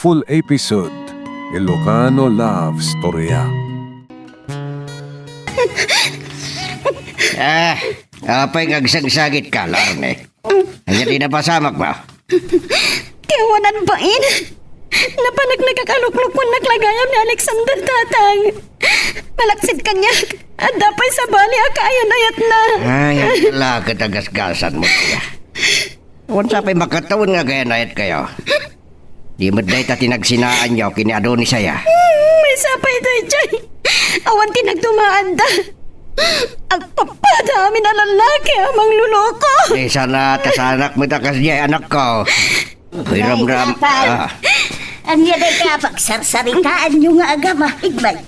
full episode, Ilocano Love Storya. Apay ngagsagsagit ka, Larne. Hanya di napasamak ba? Tiyawanan ba in? Napanak nagkakalukluk mo naglagayam ni Alexander Tatang. Malaksid kanya. At dapay sa bali akaya nayat na. Ay, wala katagasgasan mo kaya. Kung sa pa'y makataon nga gaya nayat kayo. Di mo dahi ta tinagsinaan niyo kini Adonis saya. May sapay tayo dyan. Awan tinagdumaan da. Agpapada amin na lalaki amang luloko. Di sana tasanak mo takas niya anak ko. Hiram-ram. Ang yaday ka, pagsarsaritaan nyo nga agama, igbay.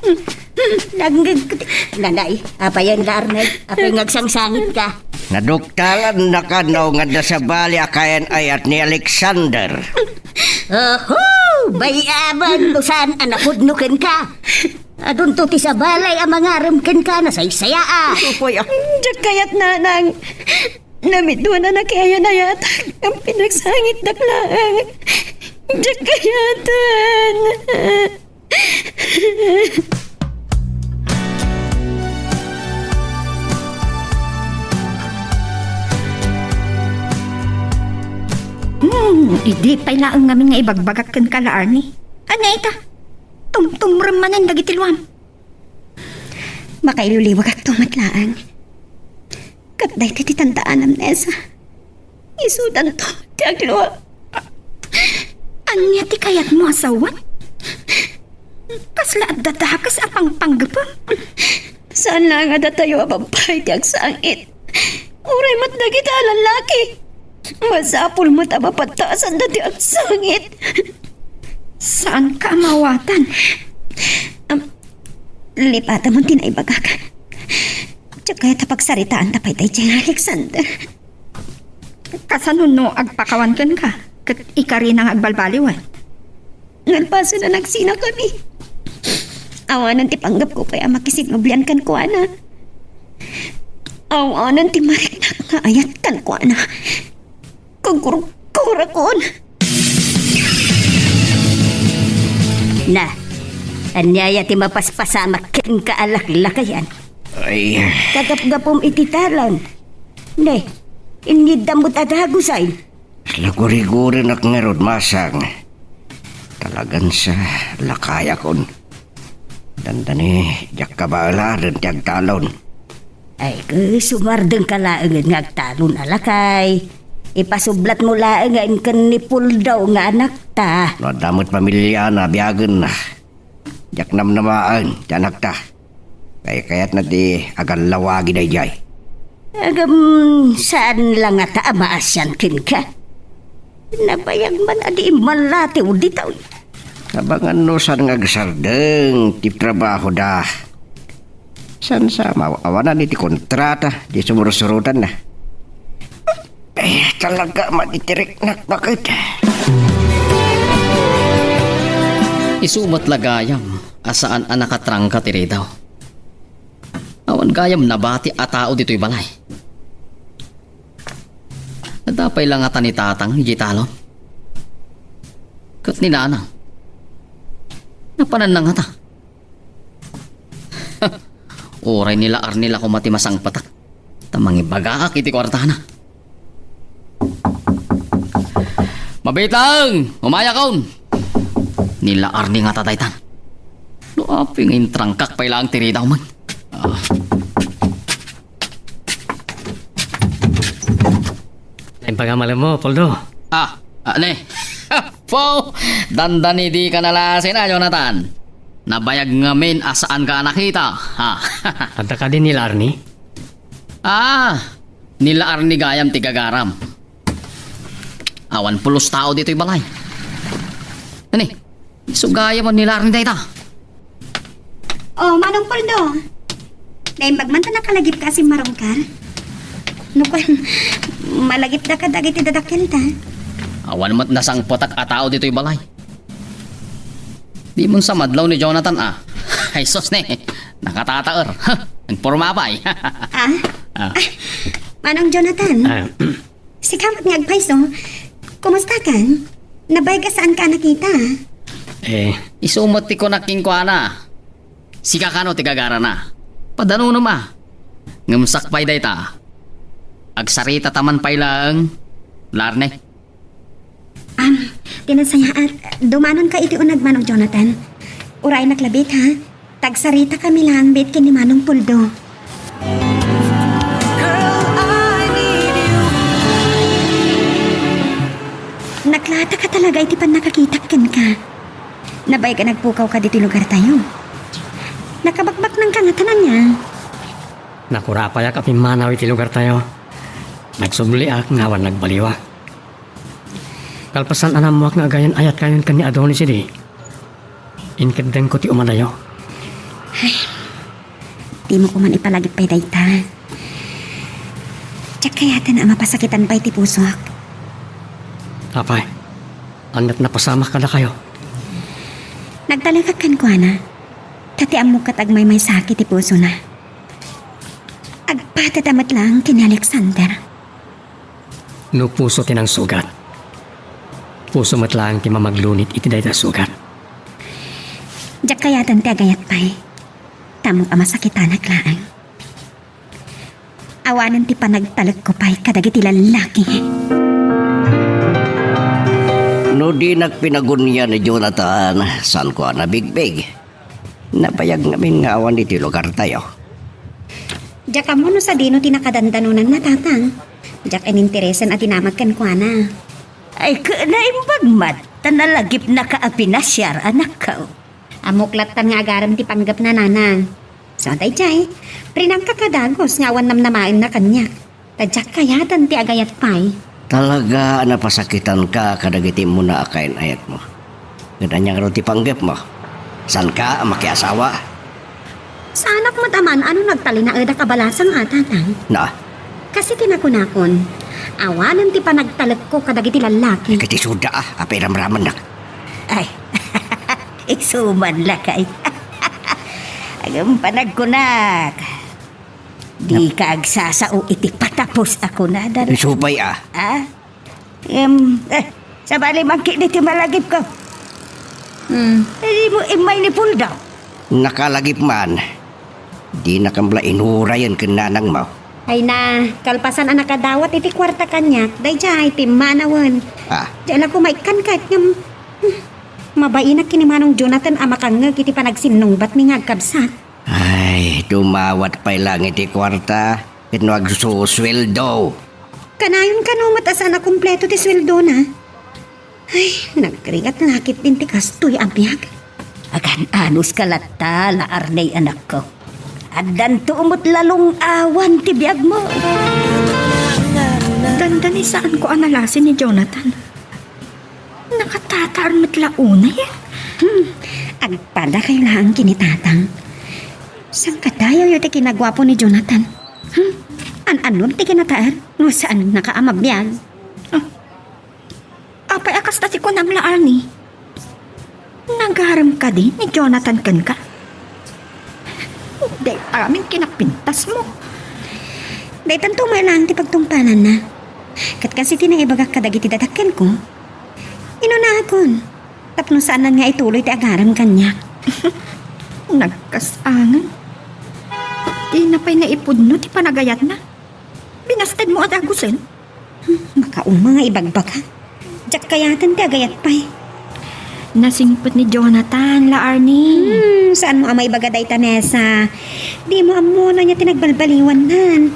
Nanay, apay ang darnay, apay ngagsangsangit ka. Naduktalan na ka no nga sa bali akayan ayat ni Alexander. Oho, bayaban lusan anakudnukin ka. Adun to ti sa balay ang mangaramkin ka na saysaya. Upoy, Diyak kayat nanang. Namidwa na nakaya na yata. Ang pinagsangit daklaan. Diyak kayatan. Idi pa'y laang ngamin nga ibagbagak kan kalaar ni. Ano ita? Tumtumram manan dagitilwam. Makailuliwag at tumatlaan. Katday ti tandaan amnesa. Isudan to, ti agluwa. Anya ti kayat mo asawan? Kasla at dadakas apang panggapang. Saan lang nga datayo ababay ti agsangit. Uray mat dagita lalaki. Masapul mo ta mapataasan dati agsangit. Saan ka mawatan? Lipata mo tinaibagak. Tsaka tapagsaritaan tapay tayo dyan, Alexander. Kasanon no agpakawan kan ka? Kat ikari nang agbalbaliwan. Ngalpaso na nagsina kami. Awanan ti panggap ko kaya makisinublian kan ko, ana. Awanan ti mariknak nga ayat kan ko, ana. Kagurukura ko, ana. Na, anyaya ti mapaspasamak ken ka alaklakayan. ay, Kagapgapom ititalan. Ne, inid damot adagusay. laguri-guri nak ngerod masang. Talagan sa lakaya kon. Dandani, jak kabala rin tiyag talon. Ay, sumardeng ka laang nga agtalon alakay. Ipasublat mo laang nga inkan ni Puldaw nga anak ta. No damot pamilya na biyagan na. Jak namnamaan, tiyanak ta. Kaya kaya't na di agan lawagi na jay. Agam, saan lang ata amaasyan kin ka? Nabayag man adi malatiw ditaw. Kabangan no san nga gasardeng tip trabaho da. San sa mawawanan iti kontrata di sumurusurutan na. Talaga matitirik na bakit? Isumat lagayam asaan ang nakatrangka tiri daw. Awan gayam nabati a tao dito'y balay. Nadapay lang ata ni tatang ni Jitalon. Kat ni nanang. Napanan na nga ta. Oray nila arnila kumatimasang patak. Tamangi bagaak iti kwartana. Mabitang! Umaya kaon! Nila arni nga tataytan. Luaping intrangkak pa ilang tiri daw man. Ang pagamalan mo, Poldo. Ne. Po! Dandani di ka nalasin na, Jonathan. Nabayag ngamin asaan ka nakita. Anta ka din nila, Arnie. Nila arni gayam tigagaram. Awan pulos tao dito'y balay. Ani, sugaya mo nila arni dayta. Oh, Manong Poldo. Naimbag man ta nakalagip ka si Marongkar. Nukon, malagip na ka dagiti dadakil ta. Awan mat nasang potak a tao dito'y balay. Di mong sa madlaw ni Jonathan Ay sos ne, nakatataor. Nagporma pa eh. Manong Jonathan, si kamot nga agpaiso, kumusta ka? Nabay ka saan ka nakita? Isumot ti ko na kingkwana. Sika ka no ti gagara na. Padano no ma. Ngamsak pay day ta. Agsarita taman pay lang. Larne. Tinansaya at dumanon ka iti unag Manong Jonathan. Uray naklabit ha. Tagsarita kami lang bit kini Manong Puldo. Naklata ka talaga iti pan nakakitakken ka. Nabay ka nagpukaw ka dito lugar tayo. Nakabakbak ng kangatanan niya. Nakurapay ak apin manaw iti lugar tayo. Nagsubli ak ngawan nagbaliwa. Kalpasan anam mo ak nga agayan ayat kayon kan ni Adonis idi. Inkadeng ko ti umanayo. Di mo ko man ipalagip pa'y dayta. Tsak kayatan ang mapasakitan pa'y ti puso ak. Apay, anat napasama ka na kayo. Nagtalagak kan ko, ana. Tati amok at agmay may sakit ti puso na. Agpatatamat lang kini Alexander. No puso tinang sugat. Puso matlang ti mamaglunit iti dayta sugat. Diyak kayatan ti agayat pa'y. Tamok ang masakitan aglaan. Awanan ti panagtalag ko pa'y kadagiti lalaki. No di nagpinagunya ni Jonathan, saan ko na bigbig. Napayag namin nga awan iti lugar tayo. Diyak ka mo no sa dino tinakadandanunan na tatang. Diyak ang interesan at tinamag kan ko, ana. Ay, naimbagmat. Tanalagip na kaapinasyar, anak ka. Amuklat tan nga agaram ti panggap na nanang. So, tay jay, prinang kakadagos nga awan namnamain na kanya. Tadyak kayatan ti agayat pa'y. Talaga napasakitan ka kadagiti mo na akain ayat mo. Ganyan nga ti panggap mo. San ka makiasawa? Sa anak mo taman, ano nagtalina eda kabalasang atatang? Na, Kasi tinakunakon, awanan ti panagtalag ko kadagiti lalaki. kiti suda apay ramraman na. Ay, isuman la kay. Agam panagkunak. Di ka agsasao iti patapos ako na dara. Supay Ah? Sabali mangki dito malagip ko. Hindi mo imay ni Puldaw. nakalagip man. Di nakambla inurayan kinanang mo. Ay na, kalpasan ang nakadawat iti kwarta kanya, day jay, timanawan. Diyan ako may kankat ng... Mabain na kinimanong Jonathan amakangag iti panagsinungbat mi ngagkabsat. Ay, dumawat pa'y lang iti kwarta. Ito agsusweldo. Kanayon kanumat asan na kumpleto ti sweldo na. Ay, nagkringat nakit din ti kastoy abiyag. Agan anus kalata, laarnay anak ko. Adan tuumot lalong awan ti biyag mo. Ganda ni saan ko analasin ni Jonathan. Nakatatar matlauna yan. Agpada kayo lang kinitatang. Sang kadayaw yung ti kinagwapo ni Jonathan. An-anon ti kinataar? No saan nakaamabiyag? Apay akas tati ko nam laar ni. Nagaram ka din ni Jonathan kan ka. Dahil amin kinapintas mo. Dahil tanto may lang ti pagtungpanan na. Kat kasi tinaibagak kadagiti dadakken ko. Inunakon. Tapno saan nga ituloy ti agaram kanya. Nagkasangan. Di na pa'y naipudno ti panagayat na. Binasted mo at agusin. Makauma nga ibagbag ha. Diyak kayatan ti agayat pa'y. Nasingpot ni Jonathan, laar ni. Saan mo amay bagaday Tanesa? Di mo amuna niya tinagbalbaliwan nan.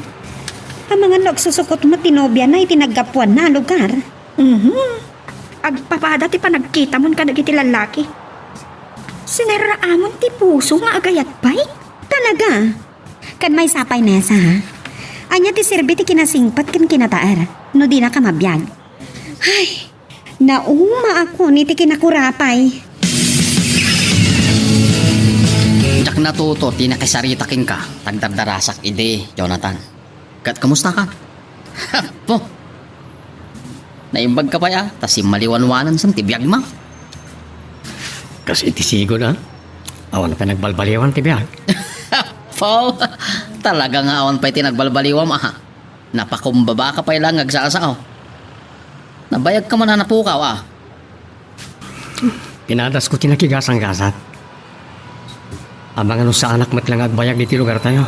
Ang mga nagsusukot mo tinobya na itinagapuan na lugar. Agpapada ti panagkita mon kadagiti lalaki. Sinaraamon ti puso nga agayat pa'y. Talaga? Kan may sapay Nesa ha? Anya ti sirbi ti kinasingpat kan kinataar. No di na ka mabiyag. Ay, nauma ako ni ti kinakurapay. Jak natuto, tinakisarita king ka. Tagdardarasak ide, Jonathan. Kat, kamusta ka? Po. Naimbag ka pa ya, tas maliwanwanan sa tibiyag ma. Kasi itisigo na. Awan pa nagbalbaliwan ti biyag. Po, talaga nga awan pa'y tinagbalbaliwam aha. Napakumbaba ka pa'y lang agsasao. Nabayag ka man na napukaw Pinadas ko tinakigasang-gasat. Abang ano sa anak mo't lang agbayag diti lugar tayo.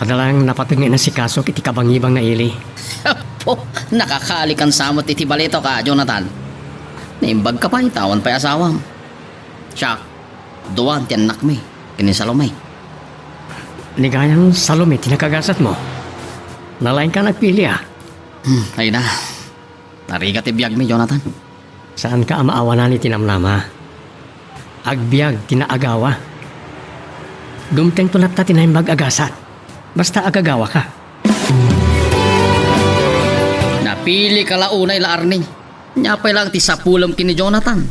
Kadalang napatungi na si Kaso iti kabangibang na ili. Po, nakakalikan samot iti balito ka, Jonathan. Naimbag ka pa, itawan pa asawam. Siya, duwan ti anak mi, kini Salome. Ligayang Salome tinakagasat mo. Nalain ka nagpili Ay na, narigat ibiyag mi, Jonathan. Saan ka amaawanan ni tinamnama? Agbiag tinaagawa. Dumteng tulad ta tinaimbag agasat. Basta agagawa ka. Napili ka launay la Arning. Nyapay lang ti sapulam kini Jonathan.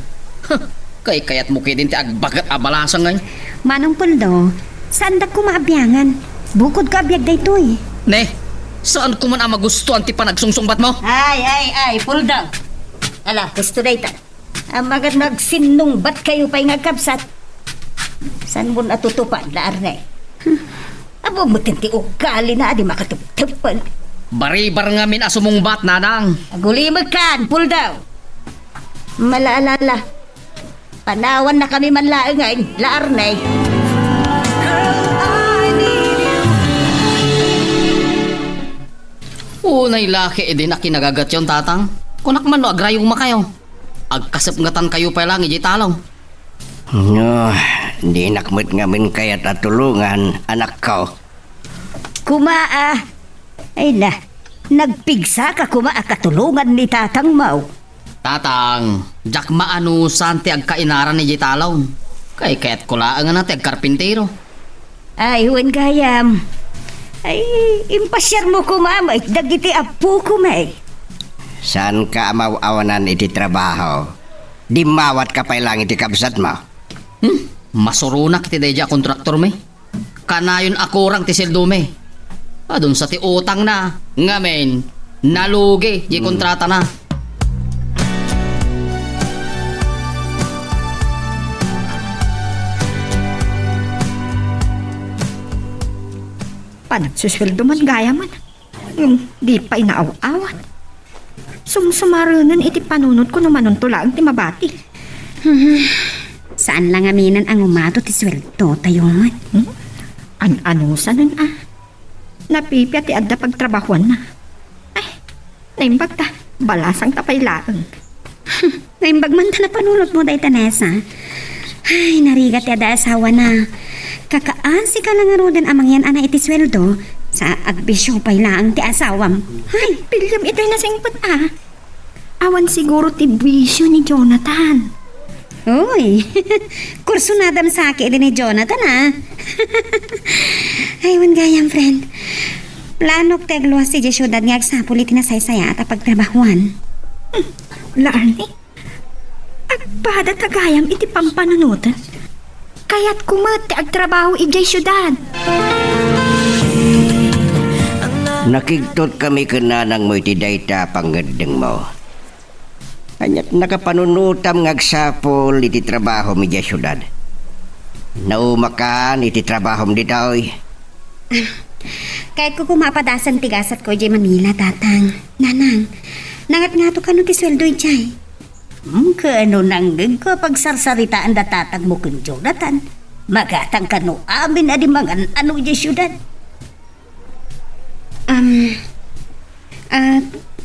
Kay kayat mo din ti agbagat abalasang ngay. Manong Puldo, saan da ko maabyangan? Bukod ka abiyag daytoy. Ne, saan ko man ang magustuhan ti panagsungsungbat mo? Ay, Puldaw. Ala, gusto na ita. Ang mga nagsinong bat kayo pa'y ngagkabsat. San mo natutupan, Laarne? Abo mo tinti ugali na di makatuptupan. Baribar nga min asumungbat, nanang. Agulimag kan, Puldaw. Malaalala. Panawan na kami manlaang ngayon, Laarne. Unay laki edi na kinagagat yon, tatang. Kunak man no agrayong makayo. Agkasap ngatan kayo pa lang iji talaw. No, di nakmet ngamin kayat at tulungan, anak ko. Kumaa. Ay na, nagpigsa ka kumaa katulungan ni Tatang Mau. Tatang, jak maano santi agkainaran ni iji talaw. Kay kaya't kulaang nga nati agkarpintero. Ay, huwag gayam. Ay, impasyar mo kumamay, dagiti apu kumay. Saan ka amawanan iti trabaho? Di mawat ka pa lang iti kabsat mo. Masurunak ti deja kontraktor me. Kanayon ako rang ti sildo me. Adun sa ti utang na. Ngamen, nalugi di kontrata na. Panagsusweldo man gaya man. Di pa inaaw-awat. Sumsumaranan iti panunod ko naman tulang ti mabati. Saan lang aminan ang umato ti sweldo tayo man? Ano sa nun Napipya ti adda pagtrabahuan na. Ay, naimbag ta. Balasang tapay laang. Naimbag man ta na panunod mo day Tanesa. Ay, narigat ti ada asawa na. Kakaasi ka lang arudan amang yan ana iti sweldo. Sa agbisyo pa'y laang ti asawam. Ay, pilyam ito'y nasingpot Awan siguro ti bisyo ni Jonathan. Uy, kurso na dam sa akin din ni Jonathan Ay, wan gayang friend. Planok tegluwa si Jesyudad nga agsapul iti nasaysaya at pagtrabahuan. Laarni, agpada tagayam iti pampanunutan. Kaya't kumati agtrabaho ijay syudad. Nakigtot kami kananang mo iti dayta pangadeng mo. Anyat nakapanunutam ngagsapol iti trabaho mi di syudad. Naumakan iti trabaho mi ditoy. Kahit ko kumapadasan tigasat ko ijay Manila, tatang. Nanang, nangat nga to kano ti sweldo ijay. Kano nanggag ko pagsarsaritaan da tatag mo kun Jonathan. Magatang kano amin adi mangan ano di syudad.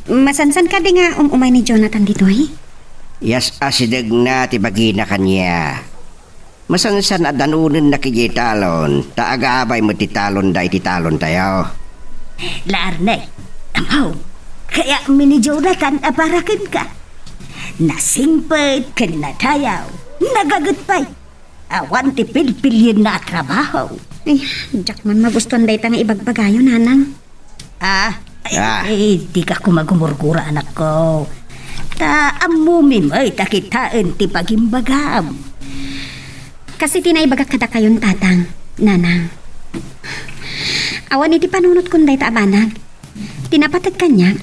Masansan ka di nga umay ni Jonathan dito Yas asidag na ti bagina kanya. Masansan at danunin na kijitalon. Taagabay mo ti talon da iti talon tayo. Laarne, amaw. Kaya mini Jonathan aparakin ka. Nasingpet kan na tayaw. Nagagutpay. Awan ti pilpilyin na trabaho. Ay, jak man magustuhan day tang ibagbagayo, nanang. Di ka kumagumurgura anak ko. Amumin ay takitaan ti pagimbagam. Kasi tinaibagak kada kayon, tatang, nanang. Awan iti panunot kunday ta abanag. Tinapatag kanya,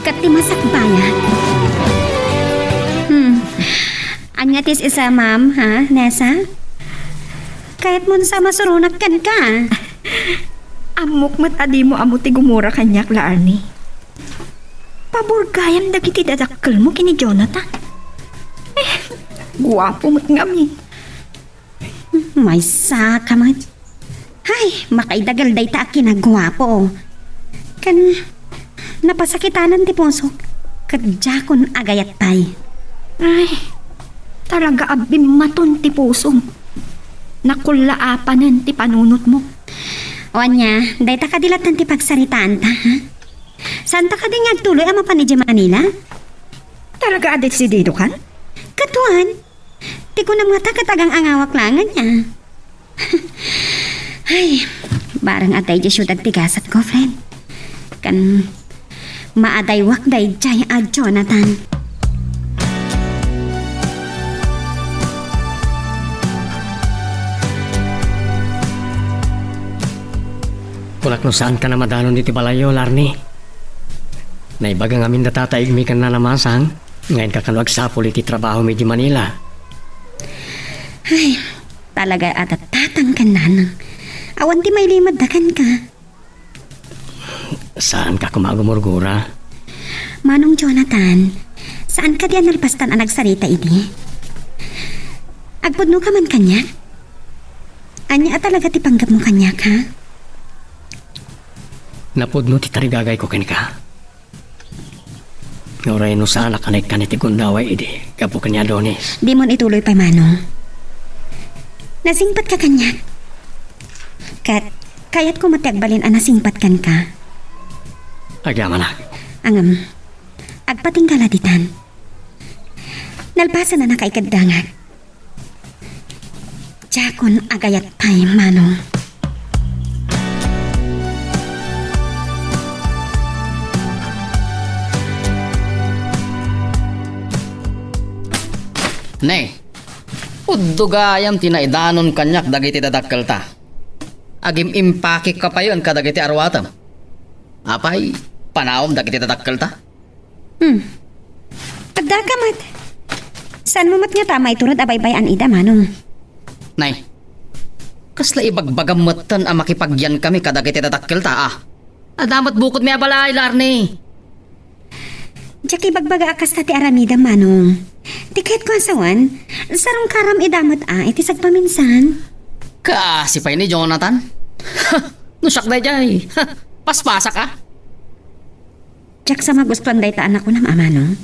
kat ti masakbayan. Anya tis isa, ma'am, ha, Nessa? Kahit mo sa masurunak kan ka. Amok mat adi mo amo ti gumura kanyak, Laarni. Paborgayam dagiti dadakkel mo kini Jonathan. Guwapo mo't ngami. May sakamat. Hay, makaidagal day ta kinagwapo. Kan, napasakitanan ti puso. Kadjakon agayat tay. Ay, talaga abim maton ti pusong. Nakulaapanan ti panunot mo. O anya, day ta kadilatan ti pagsaritaan ta, ha? Saan ta kading agtuloy ama pa ni Manila? Talaga adesidido kan? Katuan, ti ko na mga katagang angawak langan niya. Ay, barang atay di syudad tigasat ko, friend. Kan, maaday wakday jay a Jonathan. Kulak no saan ka na madanon diti balayo, Larni. Naibagang amin natataig mi kan nalamasang, ngayon ka kanuag sapol iti trabaho mi di Manila. Ay, talaga atatatang ka nanang. Awan ti may limadakan ka. Saan ka kumagumurgura? Manong Jonathan, saan ka diyan nalpastan ang nagsarita idi? Agpudno ka man kanya? Anya talaga ti panggap mo kanya ka? Napudno ti tarigagay ko ka. Oray no saan nakanay ka ni ti gundaway idi, kapo kanya Donis. Di mo ituloy pa, Manong. Nasingpat ka kanya. Kaya't ko matiagbalin ang nasingpat kan ka. Agyaman na. Angam, agpating kaladitan. Nalpasa na nakaikaddangat. Jakon agayat pay, Manong. Ne, udugayam tinaidanon kanyak dagiti dadakkel ta. Agim impakik ka pa yun kadagiti arwatam. Apay, panawam dagiti dadakkel ta. Agdakamat. Saan mo mat nga tama iturad abaybayan ida, Manong? Nay, kasla ibagbagam matan ang makipagyan kami kadagiti dadakkel ta ah. Adamat bukod mi abalay, Larni. Jaki bagbaga akas ta ti aramida, Manong. Tiket ko asawan, sarong karam idamat iti sagpaminsan. Kasipay ni Jonathan. Nusak day jay. Paspasa ka. Jak sa magustuhan day ta anak ko na Manong.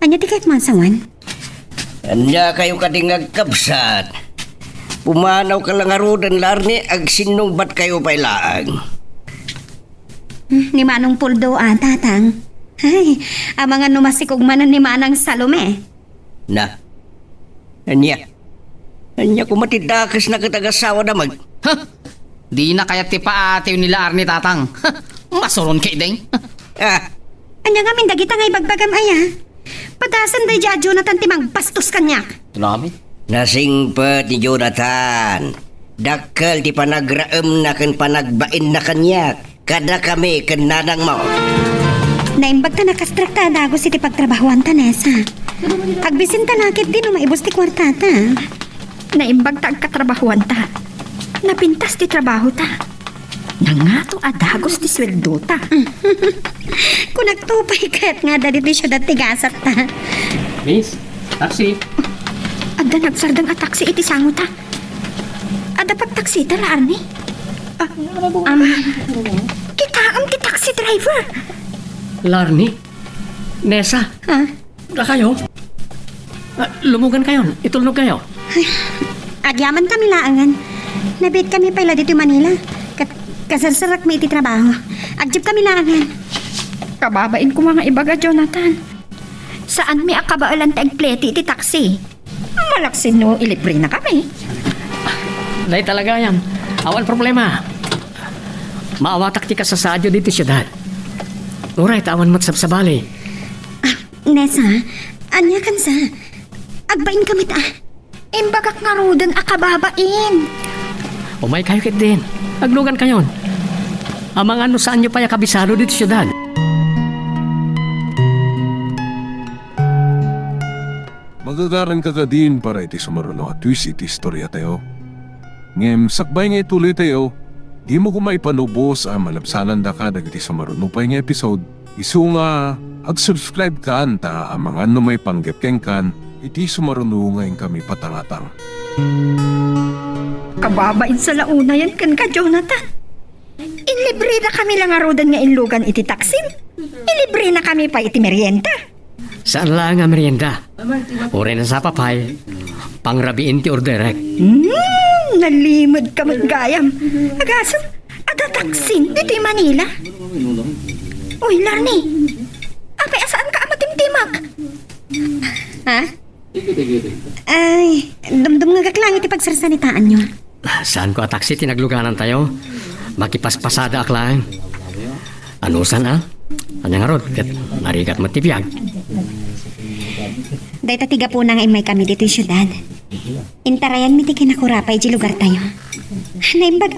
Anya tiket mo asawan? Anya kayo kadingag kabsat. Pumanaw ka lang arudan, Larni, ag sinong bat kayo pailaang. Ni Manong Puldo tatang. Ay, ang mga numasikog manan ni Manang Salome. Na, anya ko matidakas na katagasawa damag. Di na kaya ti paatiw nila Arni tatang. Masuron kay ding. Anya nga min dagita nga ibagbagam aya. Padasan day ja Jonathan timang bastos kanyak. Tunamit. Nasingpet ni Jonathan. Dakkel ti panagraem na kan panagbain na kanyak. Kada kami kan nanang mo. Naimbag ta nakastrakta dagos iti pagtrabahuan ta, Nessa. Agbisin ta nakit din maibos ti kwartata. Naimbag ta agkatrabahuan ta. Napintas ti trabaho ta. Nangato adagos ti sweldo ta. Kung nagtupay kat nga dali ti syudad tigasat ta. Miss, taxi. Adda nagsardang ataksi iti sango ta. Adda pagtaksi ta la Arni. Kitaam ti taxi driver. Larni? Nessa? Ha? Na kayo? Lumugan kayo. Itulog kayo. Agyaman kami laangan. Nabit kami pala dito Manila. Kasarsarak may iti trabaho. Agjib kami laangan. Kababain ko mga ibaga, Jonathan. Saan may akabaalan tagpleti iti taksi? Malaksin no, ilibre na kami. Dahil talaga yan. Awan problema. Maawatak ti ka sa sadyo dito syudad. Alright, awan matsabsabali. Nessa, anya kan sa? Agbain kami ta. Imbagak nga rudan akababain. Umay kayo kit din. Aglugan kayon. Amang ano saan nyo pa ya kabisado dito syudad. Magagaran ka din para iti sumaruno at twist iti istorya tayo. Ngem, sakbay nga ituloy tayo. Di mo kumay panubos ang malabsanan da ka dagiti sumaruno pa nga episode. Isu nga, ag-subscribe ka anta ang mga ano may panggap kan iti sumarunungayin kami patangatang. Kababain sa launa yan kan ka, Jonathan. Ilibre na kami lang arodan nga inlugan iti taksim. Ilibre na kami pa iti merienda. Saan lang nga merienda? Ure na sa papay. Pangrabiin ti orderek. Nalimod ka maggayam. Agaso, ada taksim iti Manila. Uy, Larny. Apay, asaan ka amatimtimag? Ha? Ay, dumdum nga kaklang iti pagsarasanitaan nyo. Saan ko taksi tinagluganan tayo? Makipaspasada aklang. Ano saan Anyang arod, kat narigat matibiyag. Day tatiga po na nga imay kami dito yung syudad. Intarayan mi ti kinakurapay di lugar tayo. Naimbag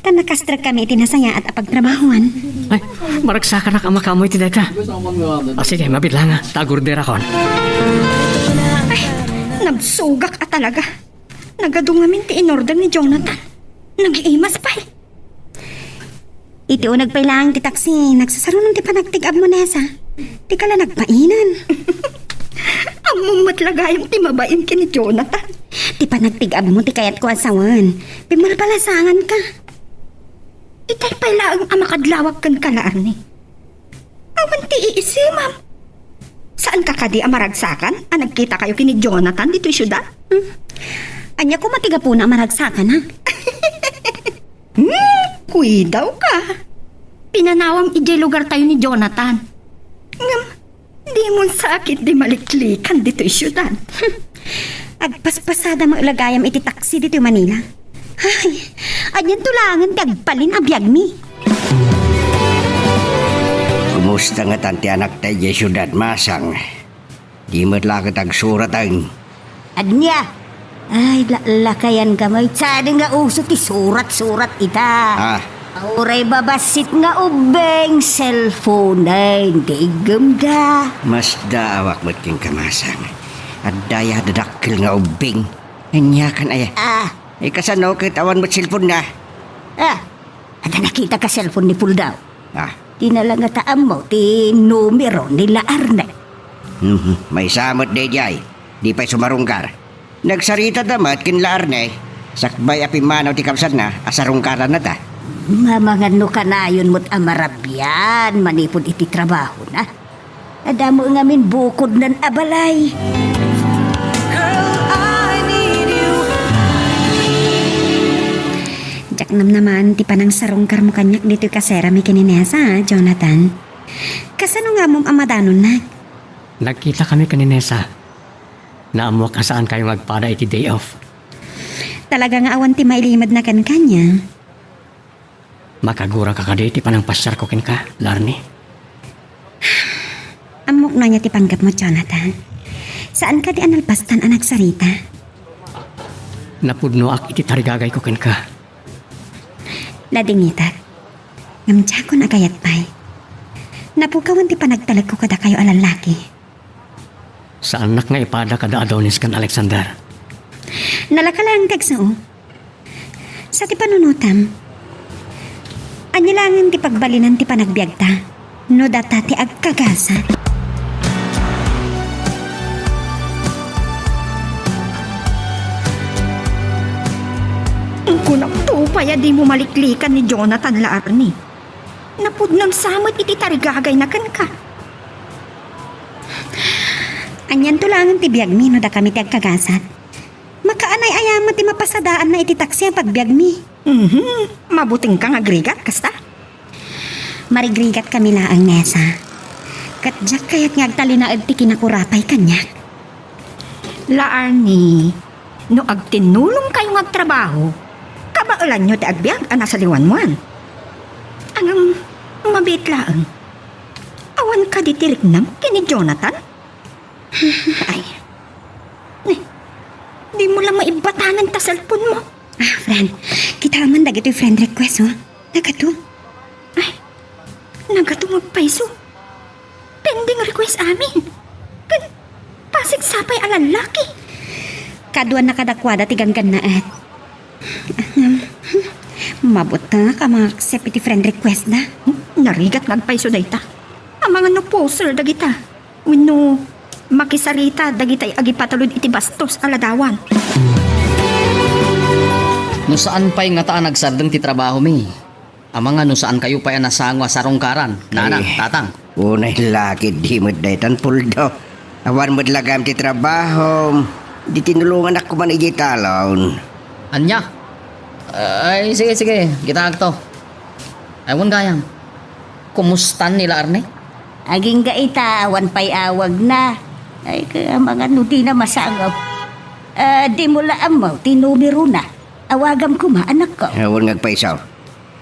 tan nakastrag kami iti nasaya at apagtrabahuan. Ay, maragsaka na kamakamoy ti data. Sige, mabit lang tagurder ako. Ay, nagsugak talaga. Nagadungamin ti inorder ni Jonathan. Nag-iimas pa Iti o nagpailang ti taksi, nagsasarunong ti panagtigab mo nesa. Di ka lang nagpainan. Ang mumatlagayang ti mabain ki ni Jonathan. Ti panagtigab mo ti kayat ko asawan. Pimulpalasangan ka. Itay pailaang amakadlawag kan kalaan ni. Awan ti iisimam. Saan ka kadi amaragsakan? Nagkita kayo kini Jonathan dito yung syudad? Anya ko matiga po na maragsakan ha. Kuidaw ka. Pinanawang ijay lugar tayo ni Jonathan. Ngam, di mo sakit di maliklikan dito yung syudad. Agpaspasada maglagayam iti taksi dito yung Manila. Ay, anyan tulangan ti agpalin abiyag mi. Kumusta nga tanti anak tayo di syudad masang? Di matlakit ag suratan. Adnya. Ay, lakayan kamay. Sada nga uso ti surat-surat ita. Auray babasit nga ubeng cellphone ay digam da. Mas daawak mo't king kamasang. At daya dadakil nga ubing. Nanyakan ay. Kasano kitawan mo't cellphone na? Ada nakita ka cellphone ni Puldaw. Di na lang nga taam mo ti numero nila Arne. May samot de jay. Di pa'y sumarungkar. Nagsarita damat kinlaar na sakbay apimanaw ti kapsat na asarungkaran na ta. Mamangano ka na yun mo't amarabyan manipod iti trabaho na. Adamo nga min bukod nan abalay. Jaknam naman ti panang sarungkar mo kanyak dito kasera mi kininesa Jonathan. Kasano nga mong amadanon na? Nagkita kami kaninesa. Naamok saan kayo magpada iti day off. Talaga nga awan ti mailimad na kan kanya. Makagura ka kaditi panang pasyar ko kin ka, Larny. Amok na niya ti panggap mo, Jonathan. Saan ka di analpastan anak sarita? Napudno ak iti tarigagay ko kin ka. Ladingitat. Ngamtya ko nagayat pa'y. Napukawan ti panagtalag ko kada kayo alalaki. Sa anak nga ipada kada Adonis kan Alexander. Nalakalang kagsao. Sa ti panunutam. Anyalangan ti pagbalinan ti panagbiagta. No data ti agkagasa. Kunang tupaya di mo maliklikan ni Jonathan Larny. Napudnang samot iti tarigagay na kan ka. Anyan tulangan ti biyag mi no da kami ti agkagasat. Makaanay ayaman ti mapasadaan na iti taksi ang pagbiag mi. Mabuting kang agrigat, kasta? Marigrigat kami laang nesa. Katjak kaya't ngagtalinaad ti kinakurapay kanyak. Larny, no agtinulong kayo agtrabaho, kabaulan nyo ti agbiag nasa liwanwan. Angang mabitlaang. Awan ka ditiriknam kini Jonathan? Ay, di mo lang maibatanan ta cellphone mo. Friend, kita man dagito yung friend request, Nagato. Ay, nagato magpaiso. Pending request amin. Pasig sapay alalaki. Kaduan na kadakwada ti ganggan na at. Mabuta ka ma-accept iti friend request na. Narigat nagpaiso dayta. Ang mga no poster dagita. Wino makisarita dagitay agi patulod iti bastos aladawan. No saan pa'y nga taan nagsardeng ti trabaho mi? Ama nga no saan kayo pa'y nasangwa sa rongkaran? Nanang, Ay. tatang. Unay lakid di mo't daytan puldo. Awan mo't lagam ti trabaho. Di tinulungan ako man igitalon. Anya? Ay, sige, sige. Gitaag to. Ewan gayam. Kumustan nila, Arne? Aging gaita, awan pa'y awag na. Ay, kaya mga di na masangaw. Di mo laam mo, tinumiro na. Awagam ko ma, anak ko. Awan ngagpaisaw.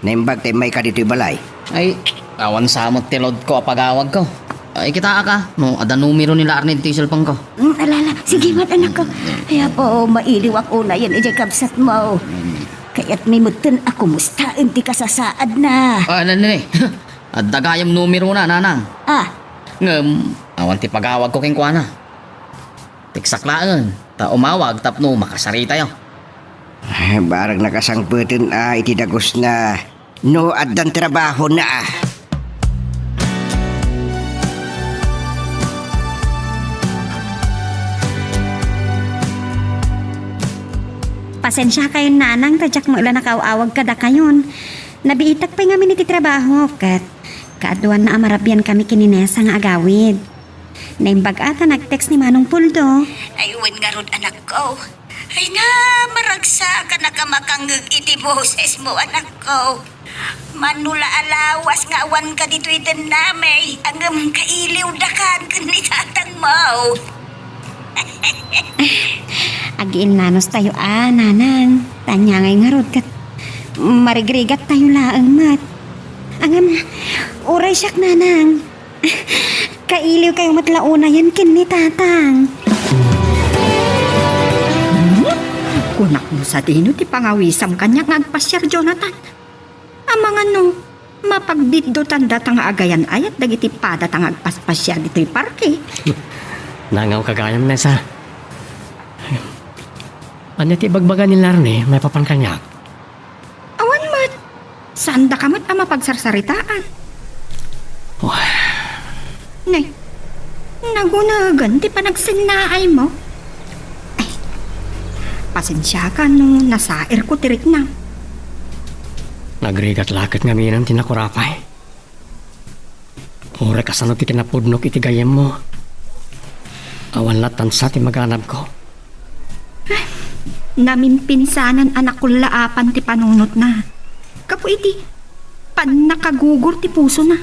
Naimbag tayo may ka dito'y balay. Ay, awan samot tilod ko apagawag ko. Ay, kita ka. No, ada numero nila, Arne, dito yung cellphone ko. Alala, sige mat anak ko. Kaya po, mailiw ako na yan, ijay kabsat mo. Kaya't may mutan ako, mustaan ti kasasaad na. Nani. At dagayam numero na, nanang. Ngem, awan ti pagawag ko king kuana. Tiksaklaan. Ta umawag tapno makasarita yo. Barang nakasangputin iti dagos na no addan trabaho na Pasensya kayo nanang, tadyak mo ila nakawawag kada kayon. Nabiitak pa nga miniti trabaho, kat kaaduan na amarabyan kami kininesa nga agawid. Naimbag ata nag-text ni Manong Puldo. Ayun nga ron anak ko. Ay na, maragsa ka na kamakangag iti boses mo anak ko. Manula alawas nga awan ka dito itin namay. Angam kailiw dakan ni tatang mo. Agiin nanos tayo nanang. Tanya ngay nga rod kat marigrigat tayo laang mat. Angam, uray siyak nanang. Kailiw kayo matlauna yan kin ni tatang. Kunak mo sa dino ti pangawisam kanya ngagpasyar Jonathan. Amang ano, mapagbiddotan datang agayan ayat dagiti padatang agpaspasyar dito'y parke. Nangaw kagayam nesa. Ano ti bagbaga ni Larne, may papangkanyak. Awan mat, saan da ka mat ang mapagsarsaritaan? Nay, nagunagan ti panagsinnaay mo. Ay, pasensya ka no, nasair ko tirik na. Nagrigat lakit nga minang tinakurapay. Ura kasano ti kinapudnok iti gayem mo. Awan latan sa ti maganap ko. Namimpinsanan anak ko laapan ti panunot na. Kapo iti, pan nakagugur ti puso na.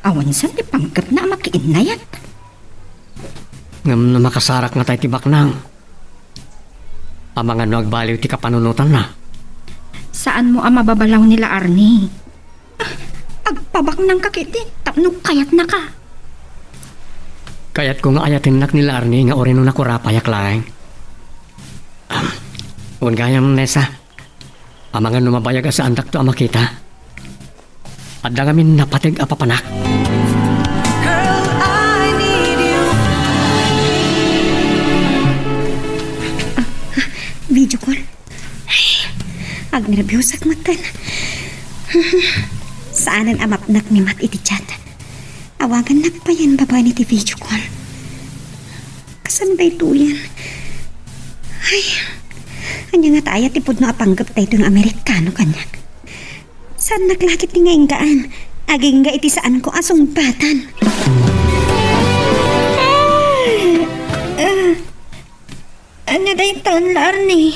Awan san ti panggap na makiinayat. Ngam na makasarak nga tayo ti baknang. Amang ano agbaliw ti kapanunutan na. Saan mo ang mababalaw nila, Arnie? Agpabak ng kakiti, tapno kayat na ka. Kaya't ko nga ayatin nak nila Arnie nga orino na kurapayak laeng. Huwag gayam nesa. Amangan lumabayag sa antak to ang makita. At dangamin napatig apapanak. Video call. Ay, agnerbyusak matan. Saanan amapnak ni Mat iti chat. Awagan na pa yan baba ni ti video call. Kasan ba ito yan? Ay, anya nga tayo tipod no apanggap tayo itong Amerikano kanyak. Saan naglakit ni nga inggaan? Aging nga iti saan ko asumpatan. Ano day tan, Arnie?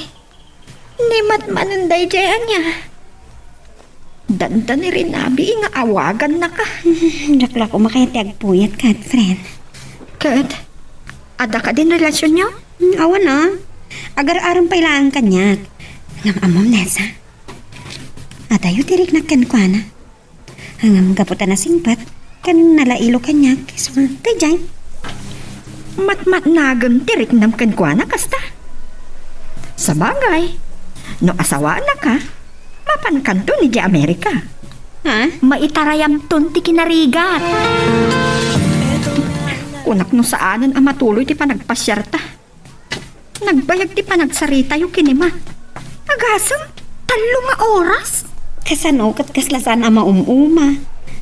Ni matmanunday dyan niya. Danda ni Rinabi nga awagan na ka. Nakla ko makayatiag puyat ka, friend. Kat, ada ka din relasyon niyo? Awan na. Agar-aram pa ilaan kanyak. Ngam amam nesa. Atayo tirik na kankwana. Hangam gaputan na singpat. Kan nalailo kanyak. So, tajay. Matmat nagam tirik nam kankwana kasta. Sa bagay, no asawa na ka, mapankanto ni di Amerika. Ha? Maitarayam ton ti kinarigat. Kunak no saanan ang matuloy ti panagpasyar ta. Nagbayag ti panagsarita yung kinima. Agasam, talo nga oras. Kasano kat kaslasan ama umuma.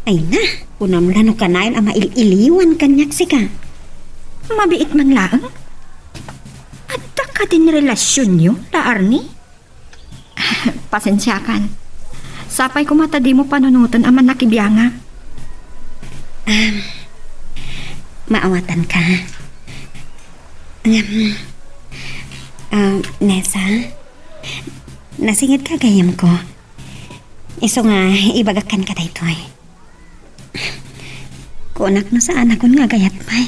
Ay na, unam lano kanayon ama ililiwan kanyak sika. Mabiit man laang? At ka din relasyon nyo, La Arnie? Pasensyakan. Sapay ko mata di mo panunutan aman nakibiyanga. Maawatan ka. Nessa, nasingit ka gayam ko. Iso nga, ibagakan ka daytoy. Kunak no sa anak kon nga gayat pay.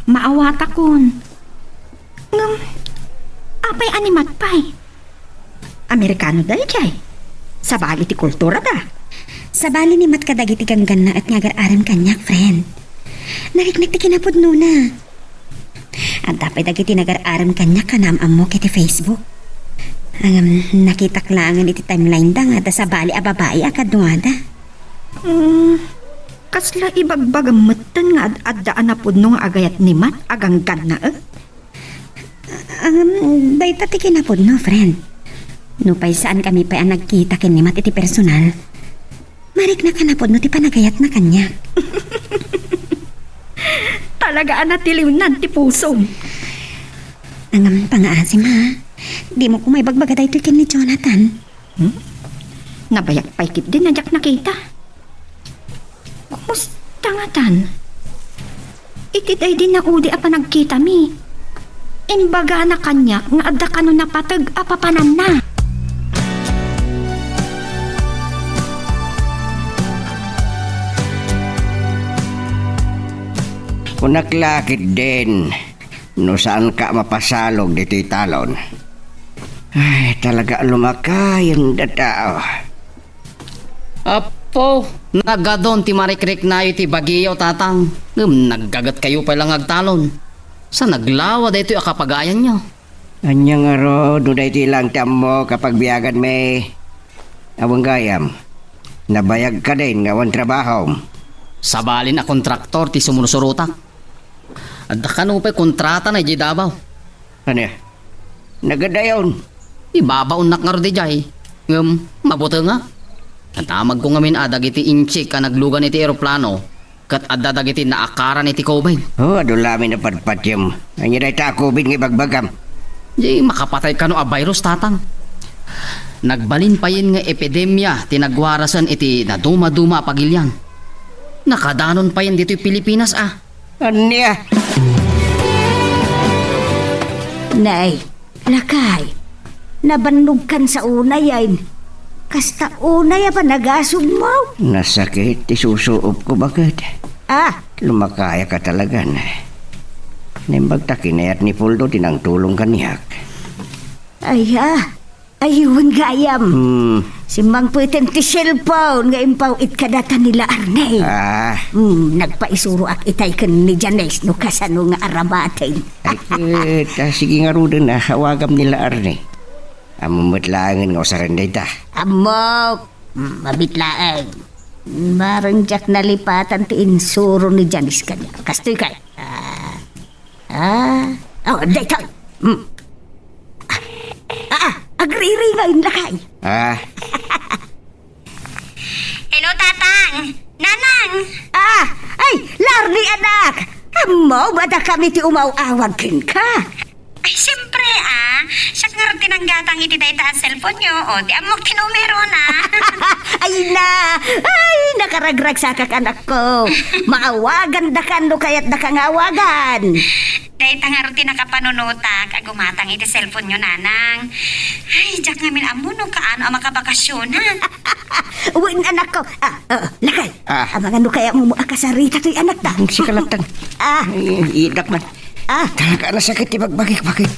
Maawata kon. Ngam, apay animat pay. Amerikano dahil jay. Sabali ti kultura da. Sabali ni mat kadagiti kang gana at ngagar-aram kanyak, friend. Nariknik ti kinapudno na. At dapat dagiti nagar-aram kanyak kanamam mo kiti Facebook. Ang nakita klangan iti timeline da nga da sabali a babae akadungada. Kasla ibagbagamutan nga ad-addaan na pudno nga agayat ni Mat agang gana Dayta ti kinapudno, friend. No pay saan kami pa ang nagkita kin ni Mat iti personal. Marik na kanapod no ti panagayat na kanya. Talaga anatiliw nan ti pusom. Ang pangaasim ha. Di mo ko may bagbaga dahito kin ni Jonathan. Nabayak paikit din na jak nakita. Kumusta nga tan? Itiday din na udi apa nagkita mi. Imbaga na kanya nga adda kano napatag apapanan na. Kunaklakit din. No saan ka mapasalog dito'y talon. Ay, talaga lumakayan da tao. Apo, nagadon ti marikrik na iti bagiyaw tatang. Naggagat kayo pa lang agtalon. Sa naglawa dito yung akapagayan nyo. Anya nga ro, doon iti lang mo kapag biyagan may awang gayam. Nabayag ka din nga wan trabaho. Sabalin a kontraktor ti sumunusurutak. At kanupay kontrata na di Davao. Ano? Nagadayon. Ibabaon nak nga ro di jay. Mabuti nga. At amag ko ngamin adag iti inchik ka naglugan iti aeroplano. Kat adadag iti naakaran iti COVID. Oh, adulami na padpatyam. Anya day ta COVID nga ibagbagam. Di makapatay ka no a virus tatang. Nagbalin pa yun nga epidemya tinagwarasan iti naduma-duma pagilyan. Nakadanon pa yun dito'y Pilipinas Anya? Nay, lakay. Nabannog kan sa unay ay. Kasta unay pa nagasog mo. Nasakit, isusuop ko bakit? Lumakaya ka talaga na. Nimbagta kinayat ni Puldo tinang tulong kaniyak. Ayun gayam. Si Mang Puiten ti cellphone nga impaw itkadata nila Arnay. Nagpaisuro ak itay kan ni Janes no kasano nga aramatin. Ay, sige nga rudo na hawagam nila Arnay. Amumutlangan nga usaran day ta. Amok, mabitlaang. Marang jak nalipatan ti insuro ni Janes kanya. Kastoy kay. Day ta. Agriri ngayon lakay. Hello, Tatang! Nanang! Ay, Lardy anak! Amo, bada kami ti umaw-awag kin ka? Ay, siyempre, siya nga rin tinanggatang iti dayta ang cellphone nyo. O, di amok tinumero na. Ay, nakaragrag sa anak ko. Maawagan da kan no kaya't da kang awagan. Dayta nga rin tinakapanunuta, kagumatang iti cellphone nyo, Nanang. Ay, jak ngamin amo no kaano ang makabakasyon, ha? Uwin anak ko. Lakay. Mga no kaya mo akasarita to'y anak da. Si kalaptan. Idak man. Talaga na sakit ibagbagik. Bakit?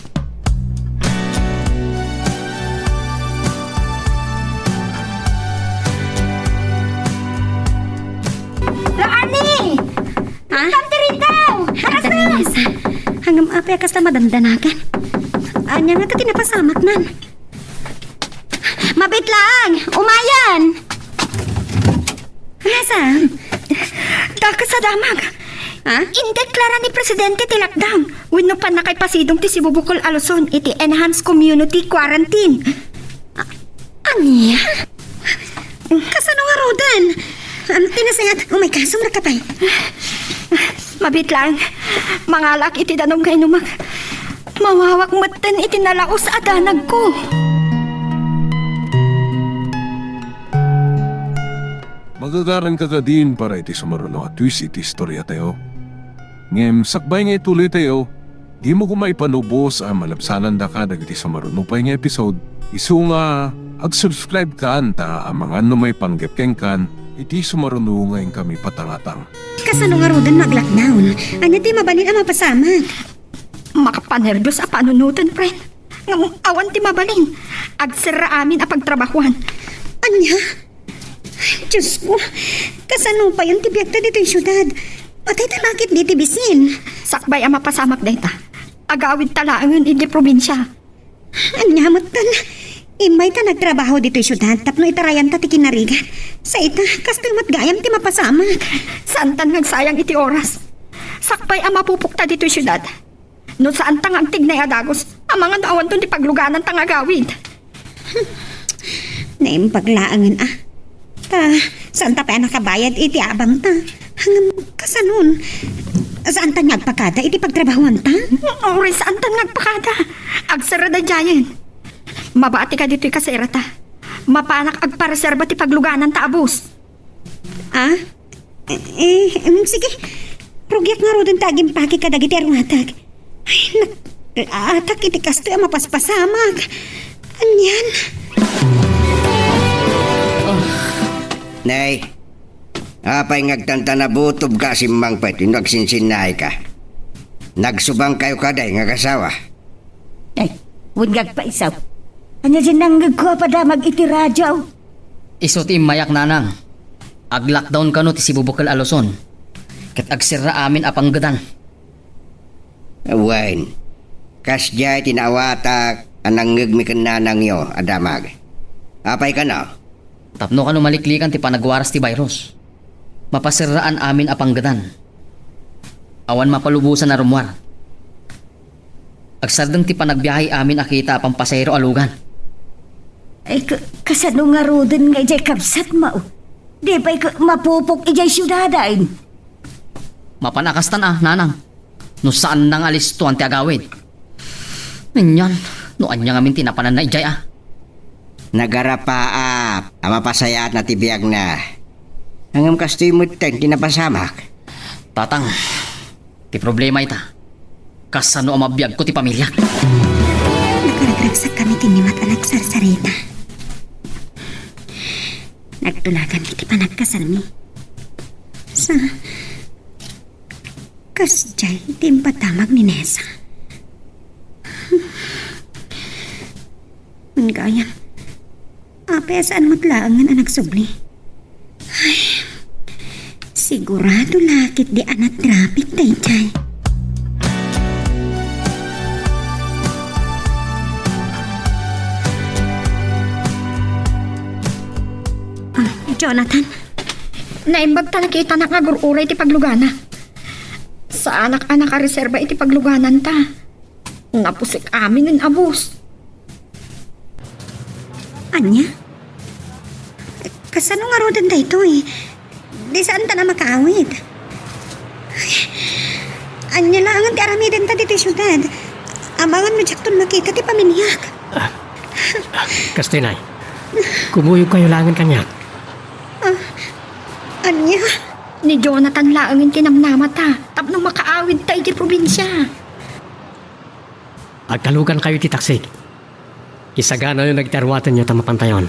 Laani! Tanti rin daw! Haras na! Nasa, hanggang apay akas na madandanagan. Anya nga tati napasamak nan. Mabit lang! Umayan! Nasa? Daka sa damag. Indeklara ni Presidente ti lockdown. Wenno pa na kay pasidong ti Sibubukol Aluson iti enhanced community quarantine. Anya? Kasano nga rodan? Tinasangat, may kasong nakapay. Mabit lang, mangalak iti danom kay numag. Mawawak matan iti nalaos adanag ko. Magagaran ka din para iti sumaruno at twist iti istorya tayo. Ngem sakbay nga ituloy tayo, di mo kumaipanubos ang malabsanan da ka dagiti sumaruno pa nga episode. Isu nga, ag-subscribe ka anta ang mga may panggepkeng kan, iti sumaruno ngayon kami patangatang. Kasano nga rodan mag-lockdown? Ano ti mabalin ang mapasamak? Makapanervyos a panunutan, friend. Ngam awan ti mabalin. Agsira amin a pagtrabahuan. Anya? Diyos ko, kasano pa yung tibiyagta dito yung syudad? Patay talakit di tibisin. Sakbay a mapasamak dayta. Agawid talaangan iti probinsya. Anya matan, imay ta nagtrabaho dito yung syudad, tapno itarayan ta ti kinariga. Sa ita, kastoy matgayam ti mapasamak. Saan tan nagsayang iti oras? Sakbay a mapupukta dito yung syudad. No saan tang agtig na adagos, ang mga naawan doon ti pagluganan tang agawid. Naimpaglaangan Ta, saan ta pa nakabayad iti abang ta? Hanggang kasanon. Saan ta nagpakada iti pagtrabahuan ta? Uri saan tan nagpakada? Agsara da jayen. Mabati ka dito'y kasera ta. Mapanak agpareserba ti pagluganan ta abos. Sige. Rugyak nga ro din taging paki ka dagiti arwatag. Ay, atak iti kastoy ang mapaspasamag. Anyan? Nay, apay ngagtanta na butob ka si Mang Pet, nagsinsinay ka. Nagsubang kayo kaday nga kasawa. Ay, wungag pa isaw. Anya dyan nanggag ko pa damag iti radyaw. Iso ti mayak nanang. Ag-lockdown ka no ti si Bubukal Aloson. Kat agsira amin apanggadan. Awain, kasjay tinawatak ananggag mi kananang yo, adamag. Apay ka na? Tapno ka no maliklikan ti panagwaras ti virus. Mapasiraan amin apanggadan. Awan mapalubusan na rumwar. Agsardeng ti panagbiyahe amin akita apang pasayro alugan. Ay, kasano nga rodan nga ijay kapsat mao. Di pa'y mapupok ijay syudadain. Mapanakastan nanang. No saan nang alis to ang ti agawid. Nanyan, no anya ngamin tinapanan na ijay Nagarapaap, amapasayat na tibiyag na. Hanggang kastoy mo ten, tinapasamak. Tatang, ti problema ita. Kasano ang mabiyag ko ti pamilya. Nakaragraksak kami tinimat anak sarsarita. Nagtulagan kiti pa nagkasarmi. Sa kasjay timpatamag ni Nessa. Gayam. Apa saan matlaangan anak subli? Ay, sigurado lakit di anak traffic tay-tay. Jonathan? Naimbag talaga ita nakagururay ti paglugana. Sa anak-anak a reserba iti pagluganan ta. Napusik amin ng abos. Anya? Kasano nga rodan da ito Di saan ta na makaawit? Anya lang ang tiaramidan ta dito syudad. Amangan mo jakton makita ti paminyak. Kastinay, kumuyog kayo langan kanya. Anya? Ni Jonathan laangin tinamnama ta. Tapno makaawid ta iti probinsya. Agkalugan kayo ti taksik. Isagana yung nagtarwatan nyo tamapantayon.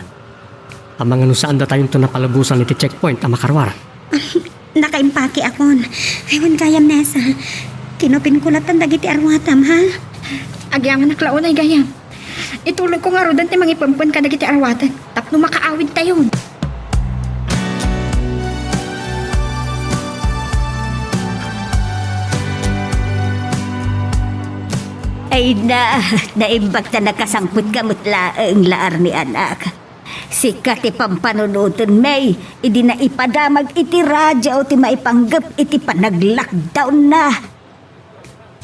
Ang mga nusaan da tayong napalabusan iti checkpoint ang makarwar. Nakaimpake akon. Aywan kayam Nessa. Kinupinkulatan dagiti arwatam, ha? Agyaman naklaon ay gayam. Ituloy ko nga rodan ti mangipampan ka dagiti arwatan. Tapno makaawid tayon. Ay naimbag na nakasangput ka mutla ang laar ni anak. Sikat ipampanunutun may, idi na ipadamag iti radyo ti maipanggap iti panag-lockdown na.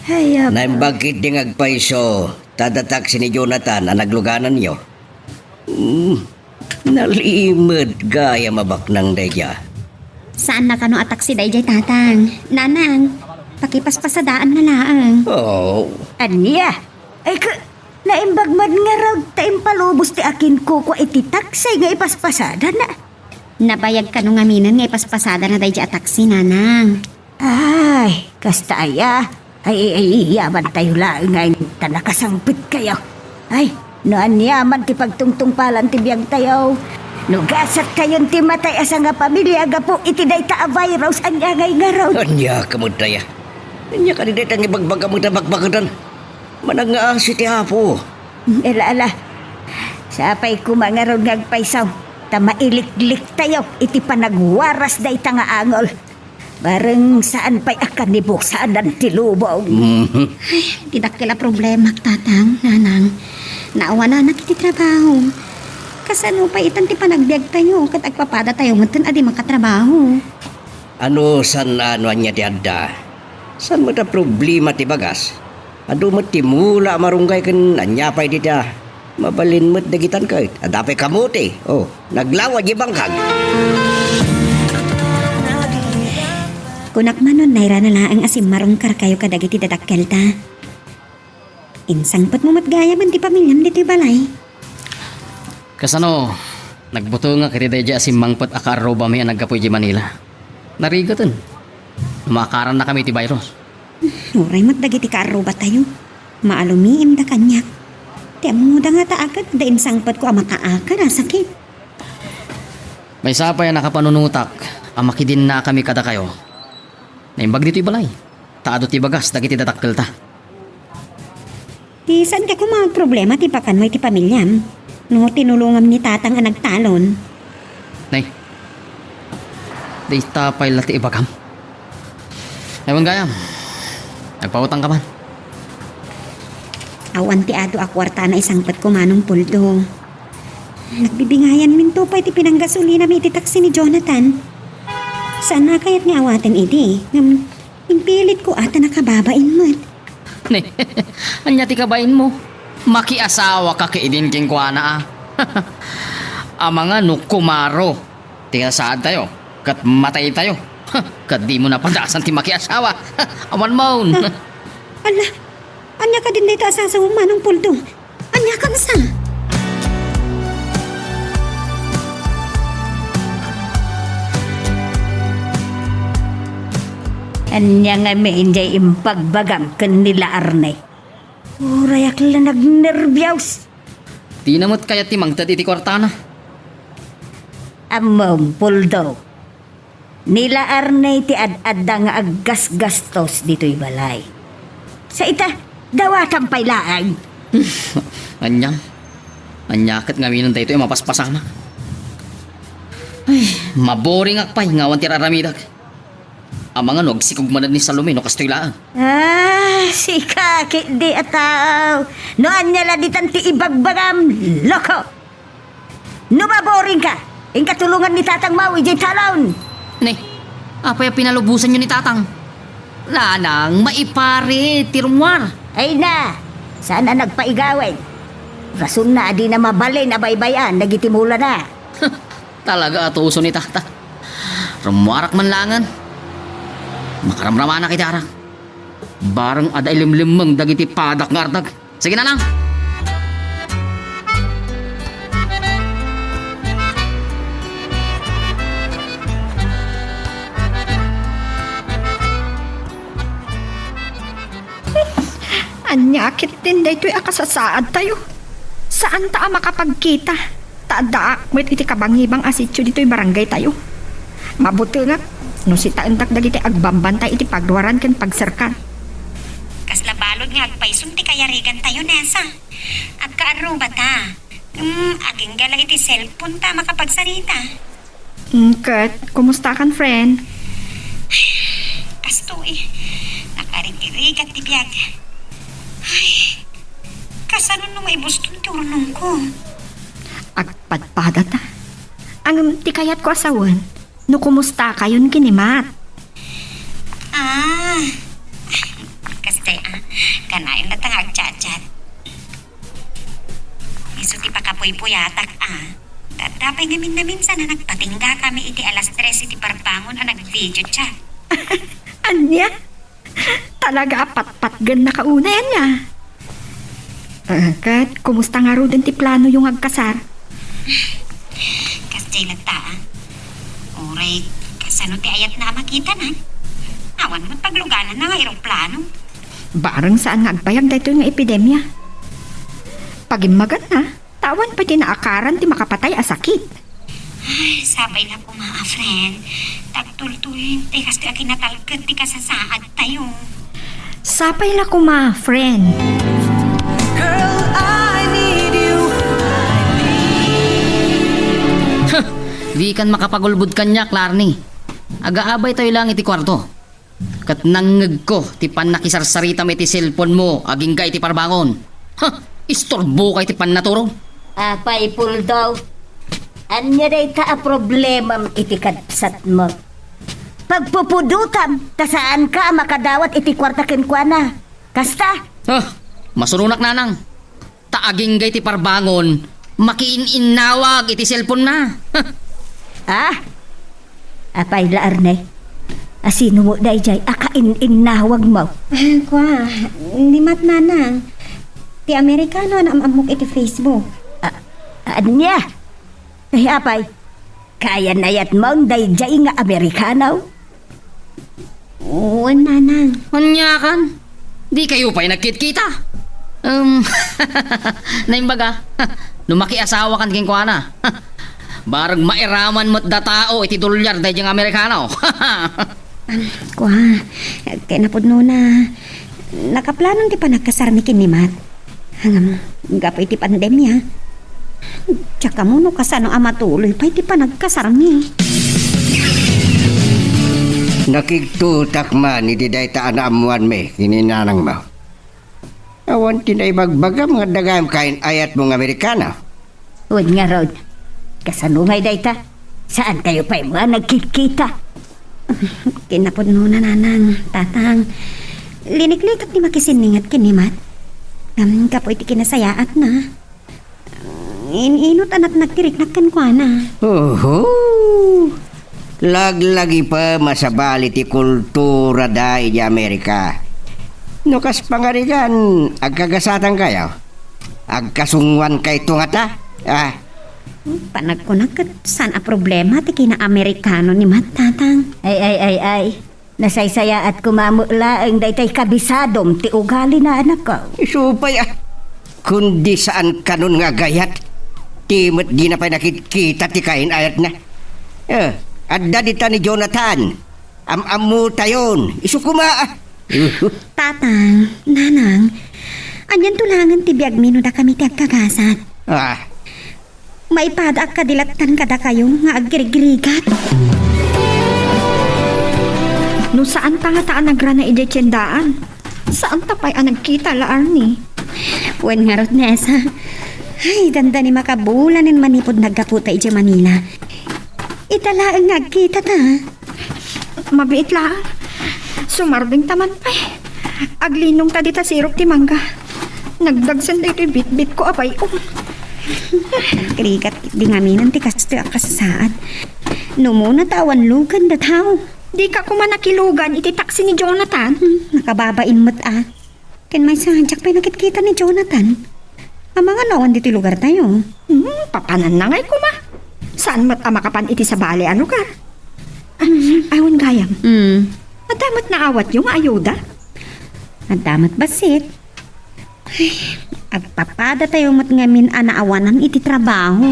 Ay, Naimbagkit ding agpaiso, tadatak si ni Jonathan ang nagluganan niyo. Nalimod gaya mabak ng daya. Saan na kano atak si Dayjay tatang? Nanang, Pakipaspasadaan na laang. Oh, Anya? Ay ka, naimbag man nga raw taimpalubos ti akin ko iti taksay nga ipaspasada na. Nabayag ka nung aminan nga ipaspasada na day di ataksi, nanang. Ay, kasta aya. Ay, yaman tayo lang ngayon tanakasangpit kayo. Ay, noan yaman ti pagtungtungpalan ti biyag tayo. No gasat kayon ti matay asa nga pamilya aga po iti day ta a virus anya ngay nga raw. anya kamudaya. Anya ka di tang ibagbaga mo tabagbagadan. Manang nga si ti Apo. Ala, sapay kumangaron ngagpaysaw. Ta mailiklik tayo iti panagwaras day ta nga angol. Bareng saan pa'y akan ni saan ang tilubong. Tidak kila problema, tatang, nanang. Naawa na iti trabaho. Kasano pa itan ti panagbiag tayo kat agpapada tayo ngayon adi makatrabaho. Ano san ano anya ti adda? San mo ta problema ti bagas? Ado mo ti mula marunggay ken anya pay di ta. Mabalin mo't dagitan ka. Adapay kamuti. Oh, naglawa di bangkag. Kunak manon naira na laang asim marungkar kayo kadagiti dadakkel ta. Insang pat mo matgaya man ti pamilyam dito'y balay. Kasano, nagbuto nga kiti dadya si mangpat akaroba may nagkapoy di Manila. Narigoton. Makaran na kami ti virus. Uray matdagiti kaaruba tayo. Maalumiim da kanyak. Ti mo da nga taagad da insang pat ko amakaakad sakit. May sapay nakapanunutak. Amakidin na kami kada kayo. Naimbag dito'y balay. Taado ti bagas, dagiti datakkel ta. Di saan ka kung mga problema ti pakan mo iti pamilyam? No tinulungam ni tatang ang nagtalon. Nay, di tapay lati ibagam. Ewan gayam, nagpautang ka man. Awan ti ado akwarta na isang pat kumanong puldo. Nagbibingayan minto pa iti pinanggasolina mi iti taksi ni Jonathan. Saan na kaya't nga awaten iti? Impilit ko ata nakababain mo't. Ne, anya ti kabain mo. Makiasawa ka kaidin king kuana ah. Amanga no kumaro. Tinga saan tayo, kat matay tayo. Kat di mo napadasan ti makiasawa. Awan maun. Ala, anya ka din dito asa sa umanong puldo. Anya ka na sa? Anya nga may injay impagbagam kan nila arnay. Urayak lang nagnervyaws. Di namot kaya ti mangtad iti kwartana. Amom puldo. Nila arnay ti ad-adda nga aggas-gastos dito'y balay. Sa ita, dawatan pa'y laang. Anya, anyakat nga minon tayo ito mapaspasama. Ay, maboring akpay ngawan ti raramidag. Ang mga nagsikog manad ni Salome no kastoy laan. Si kaki di ataw. No anya la di tanti ibagbagam. Loko. No maboring ka. Ing katulungan ni Tatang Maui di talon. Ne, apa yung pinalubusan nyo ni Tatang? Lanang, maipare, tirumwar. Ay na. Sana nagpaigawin. Rason na di na mabalin abaybayan. Nagitimula na. Talaga ato uso ni Tata. Rumwarak man langan. Makaramrama na kita arak. Barang ada ilim-limang dagiti padak ngardag. Sige na lang. Anyakit din daytoy akasasaad tayo. Saan ta makapagkita? Taadaak met iti kabangibang asityo dito'y barangay tayo. Mabuti nga, no si taantak dagiti agbambantay iti pagduwaran ken pagserkan. Kasla balod nga agpaisun ti kayarigan tayo nesa. Agkaaro ba ta? Aging gala iti cellphone ta makapagsarita. Kat, kumusta kan friend? Kasto nakarigirig at tibiyag. Ay, kasano no may bustong turnong ko? Agpadpada ta. Ang tikayat ko asawan, no kumusta kayon kinimat? Kasi kanain na tangag chat-chat. Iso ti pakapuy-puyatak Tatapay ngamin na minsan na nagpatingga kami iti alas 3 iti parbangon nag-video chat. Anya? Talaga apat-patgan na kauna yan niya. Kat, kumusta nga ro din ti plano yung agkasar? Kasi lagta, oray, kasano ti ayat na makita na. Awan mo pagluganan na nga aeroplano. Barang saan nga agbayag dito yung epidemya. Pagimagan na, tawan pa ti naakaran ti makapatay a sakit. Ay, sabay na po mga friend. Tagtultuin, ti kas ti akinatalagad ti kasasaad tayo. Sapay la ko ma, friend. Di kan makapagulbud kanya, Clarny. Agaabay tayo lang iti kwarto. Kat nangeg ko, ti pan nakisarsarita may ti cellphone mo, aging gay ti parbangon. Istorbo kay ti pan naturo. Apay puldaw. Anya day ta a problema iti kabsat mo. Pagpupudutam, ta saan ka makadawat iti kwarta kenkwana. Kasta? Masurunak nanang. Taaging gay ti parbangon, makiin-inawag iti cellphone na. Apay laarne. Asino mo day jay akain-inawag mo. Kwa, ni mat nanang. Ti Amerikano na amamok iti Facebook. Anya? Ay apay, kaya nayat mo day jay nga Amerikanaw? Oo, nanang. Anya kan? Di kayo pa'y nagkit-kita. Naimbaga, lumaki asawa kan kinkwana. Barag mairaman mo't da tao iti dolyar dahi diyang Amerikano. Kwa, kaya napudno na. Nakaplanon ti pa nagkasarmi kinimat. Hangam, gapay ti pandemya. Tsaka mo no kasano amatuloy pa ti pa nagkasarmi. Nakigtutak man, iti day taan amuan me, kininanang mo. Awan tinay bagbagam nga dagam kain ayat mong Amerikana. Huwag nga Rod. Kasano ngay day ta? Saan kayo pa'y mga nagkikita? Kinapudno na nanang, tatang. Liniklik at ni makisiningat kinimat. Kapoy ti kinasayaat na. Inot anat nagtirik na kankwana. Laglagi pa masabali ti kultura dahi di Amerika. Nukas pangarigan, agkagasatan kayo. Agkasungwan kay tungata. Panagkunak kat saan a problema ti kina Amerikano ni mat, tatang. Ay. Nasaysaya at kumamula ang daytay kabisadom ti ugali na anak ko. Isupay kundi saan kanon nga gayat. Timot di na pa nakikita ti kain ayat na. Adda dita ni Jonathan. Am-amu tayon. Isukuma. Tatang, nanang, anyan tulangan ti biag mino da kami ti agkagasat. May pada kadilatan kada kayo nga agirigrigat. No saan pa nga taan nagrana iti tiyendaan? Saan tapay ang nagkita laar ni? Wen nga rot nesa. Ay, danda ni makabulanin manipod nagkaputa iti Manila. Italaang nagkita ta. Mabiit laar. Sumarbing taman pa eh. Aglinong ta dita sirop ti mangga. Nagdagsan da ito bit-bit ko apay. Krikat di ngaminan ti kasto akasasaad. Numuna tawan lugan da tao. Di ka kumanakilugan iti taksi ni Jonathan. Nakababain mo't Ken may sanjak pa nakikita ni Jonathan. Ang mga nawan dito lugar tayo. Papanan na ngay kuma. Saan mo't amakapan iti sa bali ang lugar? Awan gayam. Madamat na awat yung ayuda. Madamat basit. Ay, agpapada tayo mo't ngamin anaawanan iti trabaho.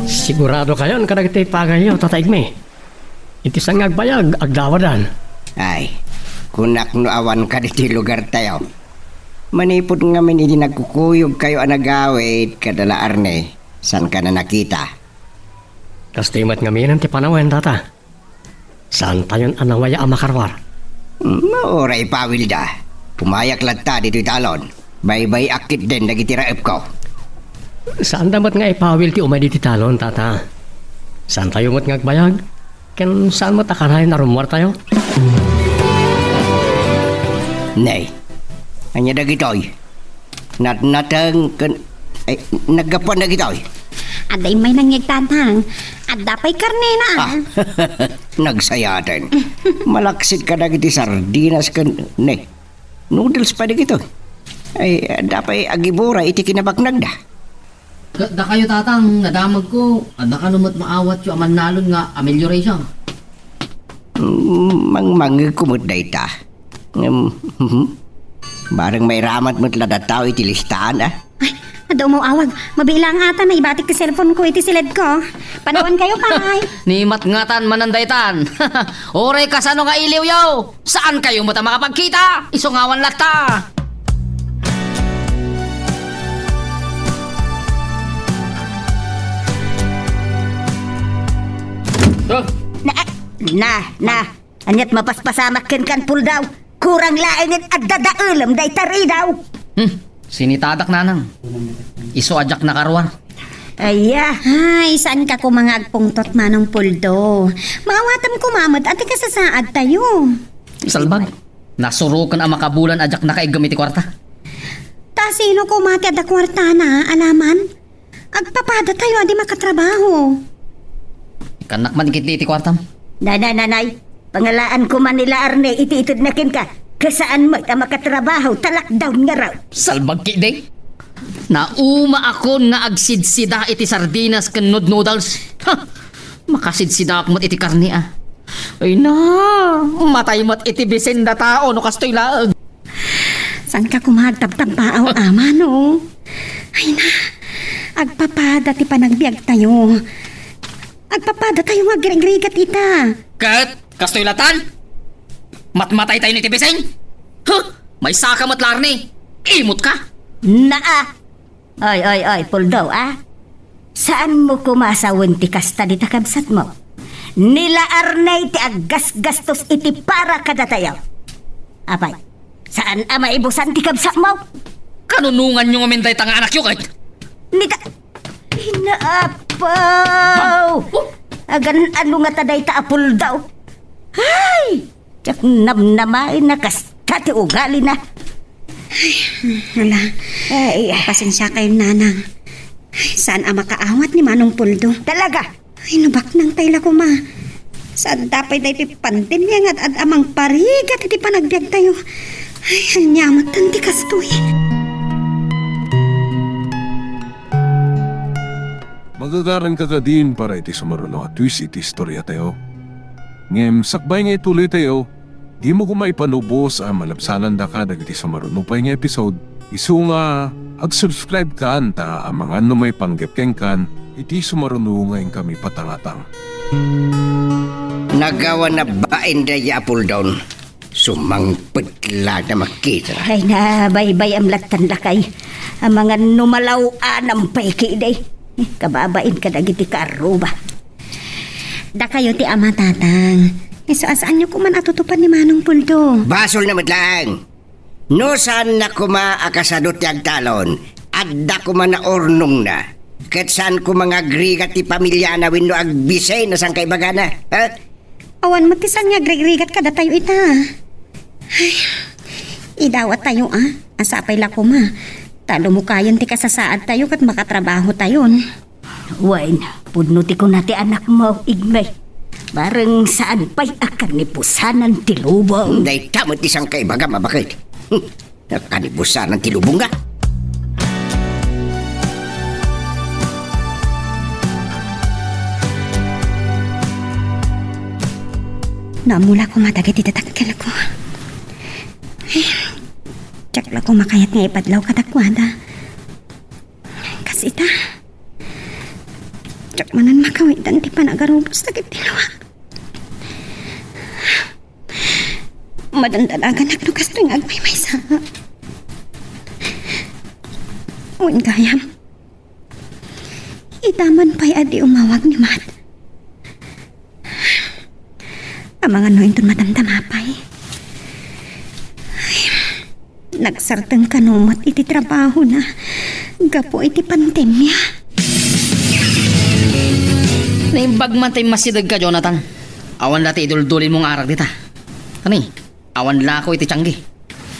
Sigurado kayo ang karagitay pagayo, tataig me. Iti sang agbayag, agdawadan. Ay, kunak no awan ka diti lugar tayo. Manipod ngamin iti nagkukuyog kayo anagawit kadala arne. San ka na nakita? Kastimat ngaminan ti panawen, tata. Saan tayon anawaya amakarwar? Maoray pawil da. Pumayak lagta dito talon. Bay-bay akit din nagitiraip ko. Saan damat nga ipawil ti umay di talon, tata? Saan tayo mo't ngagbayag? Ken saan mo't akarahin na rumwar tayo? Nay, anya dagitoy. Natang naggapan dagitoy. Aday may nangyag tatang. At dapay karne na. Nagsayatan. Malaksit ka na iti sardinas kan ne. Noodles pa di gito. Ay, dapay agibura iti kinabaknag da. Da kayo tatang, nadamag ko. Da ka numot maawat yung amanalon nga amelioration. Mangmangig kumot da ita. Barang may ramat mo't ladataw iti listahan Ay, adaw mo awag. Mabilang ata na ibatik ti cellphone ko iti silid ko. Panawan kayo, pay. Ni matngatan manandaytan. Oray kasano nga iliw yaw. Saan kayo mata makapagkita? Isungawan lata. Anyat mapaspasamak kan puldaw. Kurang laingin at dadaulam day tari daw. Sinitadak nanang. Iso ajak na karwan. Aya. Ay, saan ka kumangagpungtot manong puldo? Mawatam kumamot at ikasasaad tayo. Salbag. Nasurukan ang makabulan ajak na kaigam iti kwarta. Ta sino kumati at kwarta na, alaman? Agpapada tayo adi makatrabaho. Kanak man ikit iti kwartam. Nanay. Pangalaan ko man nila arne iti-itid na kin ka. Kasaan mo ang makatrabaho talak down nga raw. Salbag ki day. Nauma ako nga agsidsida iti sardinas ken noodles. Ha! Makasidsida ako iti karni ah. Ay na, matay mo't iti bisenda tao no kastoy laag. Saan ka kumagtabtabaaw, ama, no? Ay na, agpapada ti panagbiag tayo. Agpapada tayo agregregat ita. Kat, kastoy latan? Matmatay tayo ni tibiseng? Huh! May saka mo't larni. Imot ka? Naa. Ay, puldaw Saan mo kumasawan ti kasta di takabsat mo? Nila arnay ti aggas-gastos iti para kada tayo. Apay, saan ama ibusan ti kabsat mo? Kanunungan yung aminday tanga anak yung kahit. Nita, hinaapaw. Agan ano nga taday taapul daw. Ay, tsak namnamay na kasta ti ugali na. Hala, Ay, pasensya kayo, nanang. Ay, saan ang makaawat ni Manong Puldo? talaga. Ay, nabak ng tayla ko, ma. Saan tapay na iti pantin niya at amang parigat iti panagbiag tayo. Ay, hanyamat tanti kastoy. Magagaran ka din para iti sumaruno at twist iti istorya tayo. Ngem sakbay nga ituloy tayo, di mo kumaipanubos ang malabsanan da ka dagiti sumaruno pa nga episode. Isu nga, ag-subscribe ka anta ang mga may panggapkeng kan, iti sumaruno ngayon kami patangatang. Nagawa na bain da yapul down. Sumangputla na makita. Ay na, baybay am latan lakay. Ang mga numalawan ang paiki day. Kababain ka dagiti karuba. Da kayo ti ama tatang. So, asaan niyo kuman atutupan ni Manong Puldo? Basol na madlang. No saan na kuma akasadot yung talon. Adda kuma na ornong na. Kat saan ko mga agrigat ti pamilya na wino agbisay na sang kaibagana. Ha? Awan mo ti saan nga agregregat ka da tayo ita. Ay, idawat tayo Asapay la kuma. Talo mo kayan ti kasasaad tayo kat makatrabaho tayon. Wain, pudnuti ko nati anak mo, igmay. Bareng saan pa'y akan ni pusanan ti lubong. Day tamot isang kaibaga mabakit. Nakanibusan ng tilubong ka. Namula ko matagit itatakkel ko. Tsak la ko makayat nga ipadlaw katakwada. Kasita. Tsak manan makawitan ti panagarubos tagit tilawa. Madandalagan naglukas tuwing agmay-may sa. Uwin gayam. Itaman pa'y adi umawag ni Mat. Ang mga noin doon matamtamapay. Nagsartang kanumot iti trabaho na. Gapo iti pandemya. Naimbag man tayo masidag ka, Jonathan. Awan dati idul-dulin mong arak dita. Kani, awan la ko iti tiyanggi.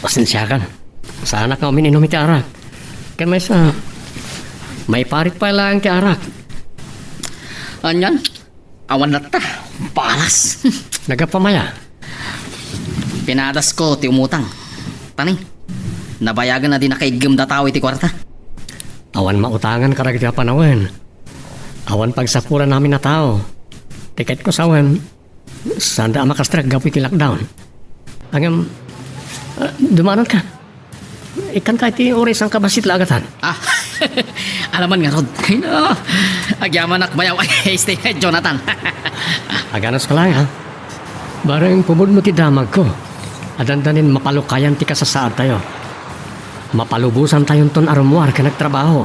Pasensya ka. Sana ka uminom iti arak. Kaya may parit pa lang ti arak. Anyan, Awan na ta. Palas. Nagapamaya. Pinadas ko ti umutang. Tani. Nabayagan na din nakaigim da tao iti kwarta. Awan mautangan karag ti panawen. Awan pagsapuran namin na tao. Tiket ko sa awan. Sanda makastrag gapi ti lockdown. Angam, dumanon ka. Ikan ka iti oras ang kabasit lagatan. Ah, alaman nga Rod. Ay no. Agyaman akbayaw ay stay Jonathan. Aganas ka lang ha. Barang pumod mo ti damag ko. Adandanin mapalukayan ti kasasaad tayo. Mapalubusan tayon ton armuar ka nagtrabaho.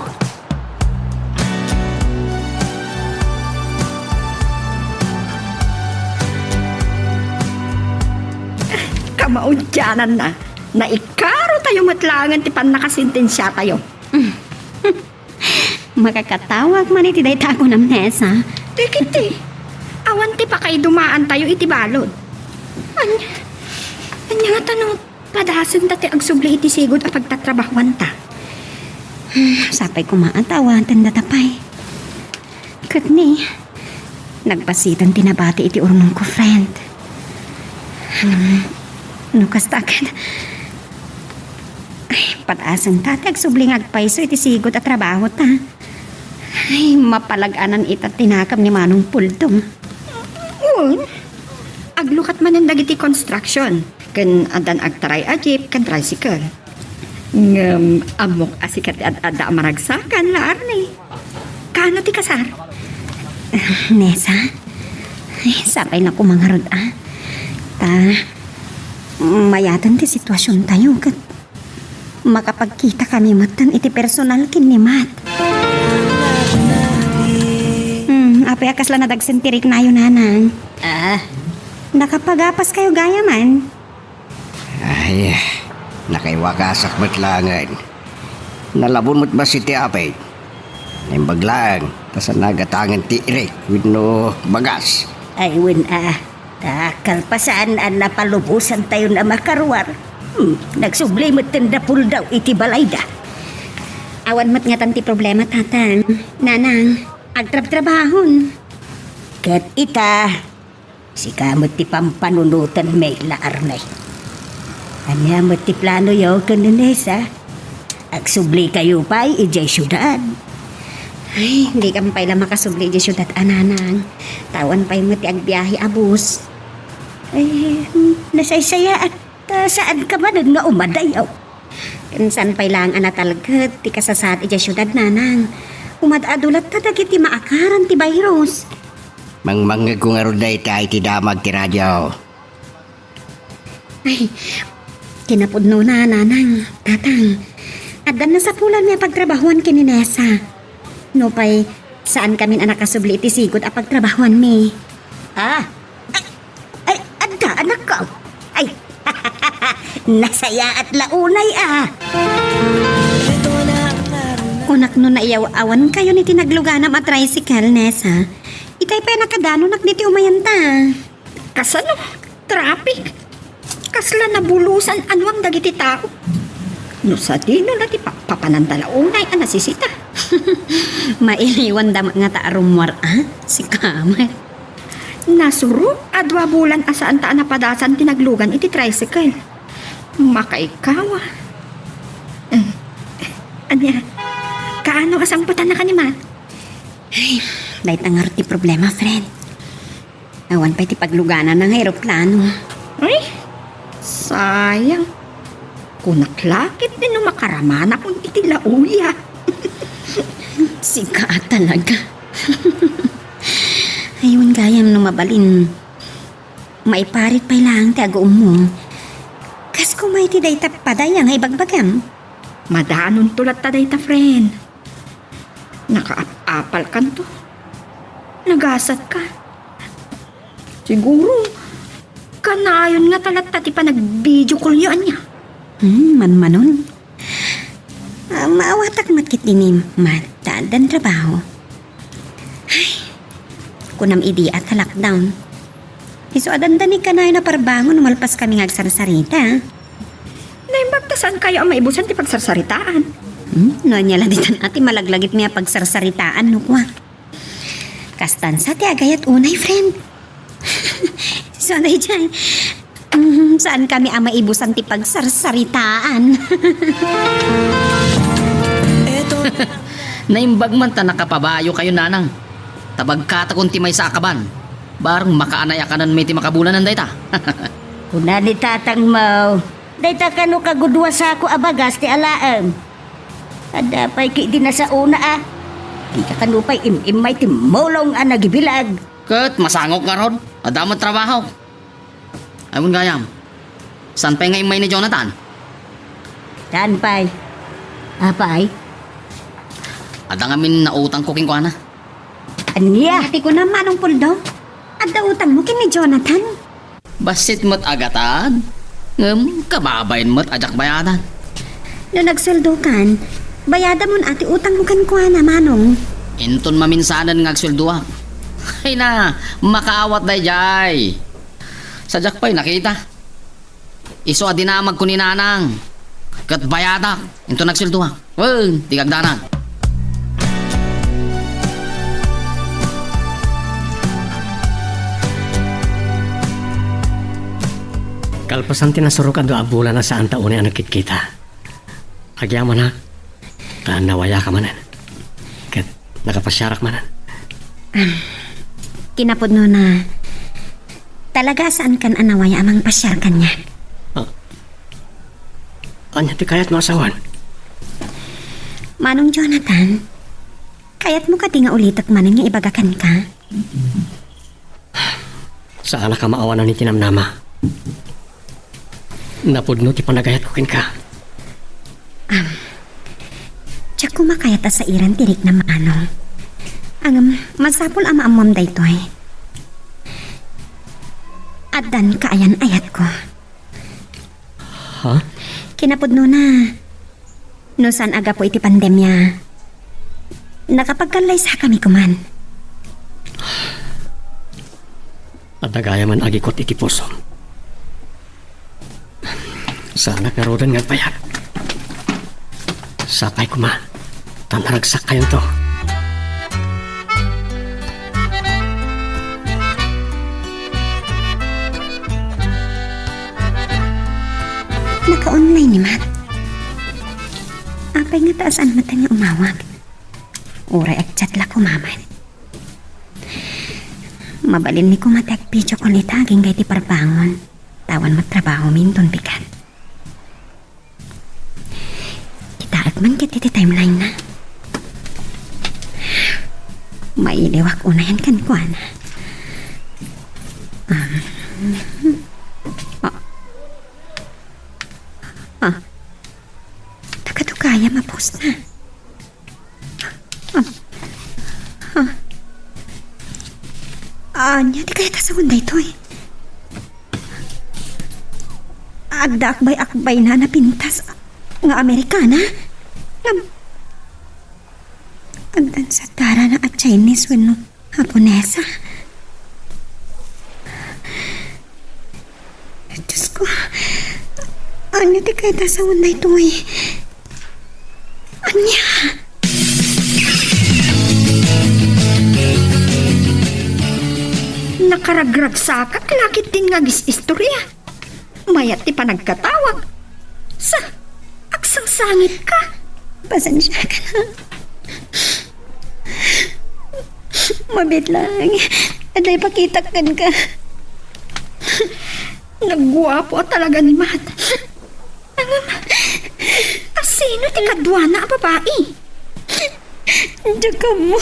Kamaudyanan na. Naikaro tayo matlangan ti pan nakasintensya tayo. Makakatawag man iti dayta ko ng Nesa. Tikiti. Awan ti pa kay dumaan tayo iti balod. Anya nga tanong, padasan dati agsubli iti sigod a pagtatrabahuan ta. Sapay kumaantawan, tanda tapay. Katni, nagpasitan tinabati iti urnong ko, friend. Nukastakan. Ay, patasan tati agsubli ngagpaiso iti sigod at trabaho ta. Ay, mapalaganan ita tinakam ni Manong Puldong. Aglukat man ang dagiti construction. Kan adan agtaray a jeep, kan tricycle. Amok asikat at ada maragsakan laar ni. Kano ti kasar? Nesa, ay, sapay na kumangarod Ta, mayatan ti sitwasyon tayo kat makapagkita kami matan iti personal kin ni Matt. Apay akas lang nadagsentirik na yun, nanang. Nakapagapas kayo gaya man. Ay, nakaiwakasak matlangan. Nalabon mo't ba si ti apay? Nimbaglaan, tasan nagatangan ti Eric with no bagas. Ay, win kalpasan ang napalubusan tayo na makarwar. Nagsubli mo't tindapul daw iti balayda. Awan mat nga tanti problema, tatang. Nanang, agtrab-trabahon. Kat ita, si kamot ti pampanunutan may laar na. Anya mo't ti plano yaw kanunesa. Agsubli kayo pa'y ijay syudad. Ay, hindi ka pa lang makasubli di syudad, ananang. Tawan pa'y mo ti agbiyahe abus. Ay, nasaysaya at saan ka ba nun nga umadayaw? Kansan pa'y lang anatalagkat, ti kasasad ijay syudad, nanang. Umadadulat ta dagiti maakaran ti virus. Mangmangag ko nga ron na ita iti damag ti radyo. Ay, kinapudno na, nanang, tatang. Adan na sa pulan may pagtrabahuan kini Nesa. No pa'y saan kami anak kasubli iti sigod a pagtrabahuan mi. Ay, ada anak ko. Ay, nasaya at launay Kunak no na iyaw-awan kayo ni tinagluganam at tricycle, Nesa. Itay pa nakadano nakditi umayanta. Kasano? Traffic. Kasla nabulusan anwang dagiti tao. No sa dino na ti papanandala unay anasisita. Mailiwan dama nga taarumwar, si Kamer. Nasuro, adwa bulan asaan ta napadasan tinaglugan iti tricycle. Makaikawa. Anya, kaano asang putan na kanima? Ay, dahit ang ti problema, friend. Awan pa iti pagluganan ng aeroplano. Ay, sayang. Kunaklakit din no makaramana kung iti lauya. Sika talaga. Ayun gayam no mabalin. Maiparit pa lang ti agoom mo. Kas kumay ti dayta padayang ay bagbagam. Madanon tulat ta dayta, friend. Nakaapal kan to. Nagasat ka. Siguro, kanayon nga talat ti pa nag-video call yun niya. Manmanon. Maawatak matkit ni matadan trabaho. Ay, kunam idi at lockdown. Iso adandani ka na parbangon malpas kami ngagsarsarita. Naimbagtasan kayo ang maibusan ti pagsarsaritaan. No niya lang ditan ati malaglagit niya pagsarsaritaan no kwa. Kastansa ti agayat unay, friend. So, day dyan. Saan kami ang maibusan ti pagsarsaritaan? Naimbag man ta nakapabayo kayo nanang. Tabagkata kung timay sa akaban. Barang makaanaya ka nan may ti makabulanan day ta. Kuna ni tatang mo. Day ta kano kagudwa sa ako abagas ti alaam. Adapay ki di na sa una ah. Di ka kanupay imay ti molong ang nagibilag. Kat masangok nga ron. Adamat trabaho. Ayun gayam. San pa nga imay ni Jonathan? Saan pa'y? Apay? Ada nga min nautang ko king kuana. Anya? Ati ko naman ang puldo. At dautang mo kini Jonathan. Basit mo't agatan. Kababayin mo't ajak bayadan. No nagsuldo kan, bayada mo ati utang mo kan kuha na manong. Inton maminsanan nga agsulduak. Ay na, makaawat day jay. Sadyak pa'y nakita. Iso adinamag ko ni nanang. Kat bayadak, inton nagsulduak. Well, tigagdanan. Kalpasan tinasurukan do abula na saan taon ang nakikita. Agyaman na, nawaya ka manan. Kat nakapasyarak manan. Kinapod no na, talaga saan kan anawaya amang pasyar kanya. Anya ti kayat mo asawan? Manong Jonathan, kayat mo ka di nga ulit at manang nga ibagakan ka? Saan ka maawanan ni tinamnama? Napudno ti panagayat ko kin ka. Tiyak kumakayat sa iran tirik na manong. Ang masapol ama amam daytoy. At dan kaayan ayat ko. Ha? Kinapudno na. No saan aga po iti pandemya. Nakapagkalay sa kami kuman. At nagaya man agikot iti puso. Sana karodan nga payag. Sapay ko ma. Tanaragsak kayo to. Naka-online ni Matt. Apay nga taasan mata nga umawag. Uray at chat la kumaman. Mabalin ni kumatek video ko ni taging kay ti parbangon. Tawan magtrabaho minton bigat. Itaag man kiti ti timeline na. Mailiwak unayan kan kuana. Kaya ma-post na. Anya, di kaya sa hunday to eh. Agda akbay na napintas nga Amerikana. Agdan sa tara na at Chinese wano Haponesa. Diyos ko. Anya, di kaya sa hunday to eh. Anya! Nakaragrag sa kaklakit din nga istorya. Mayat ti panagkatawag. Sa aksang sangit ka. Pasensya ka na. Mabit lang. Aday pakitakan ka. Nagguwapo talaga ni Matt. Asino ti kadwana a babae? Diyan ka mo.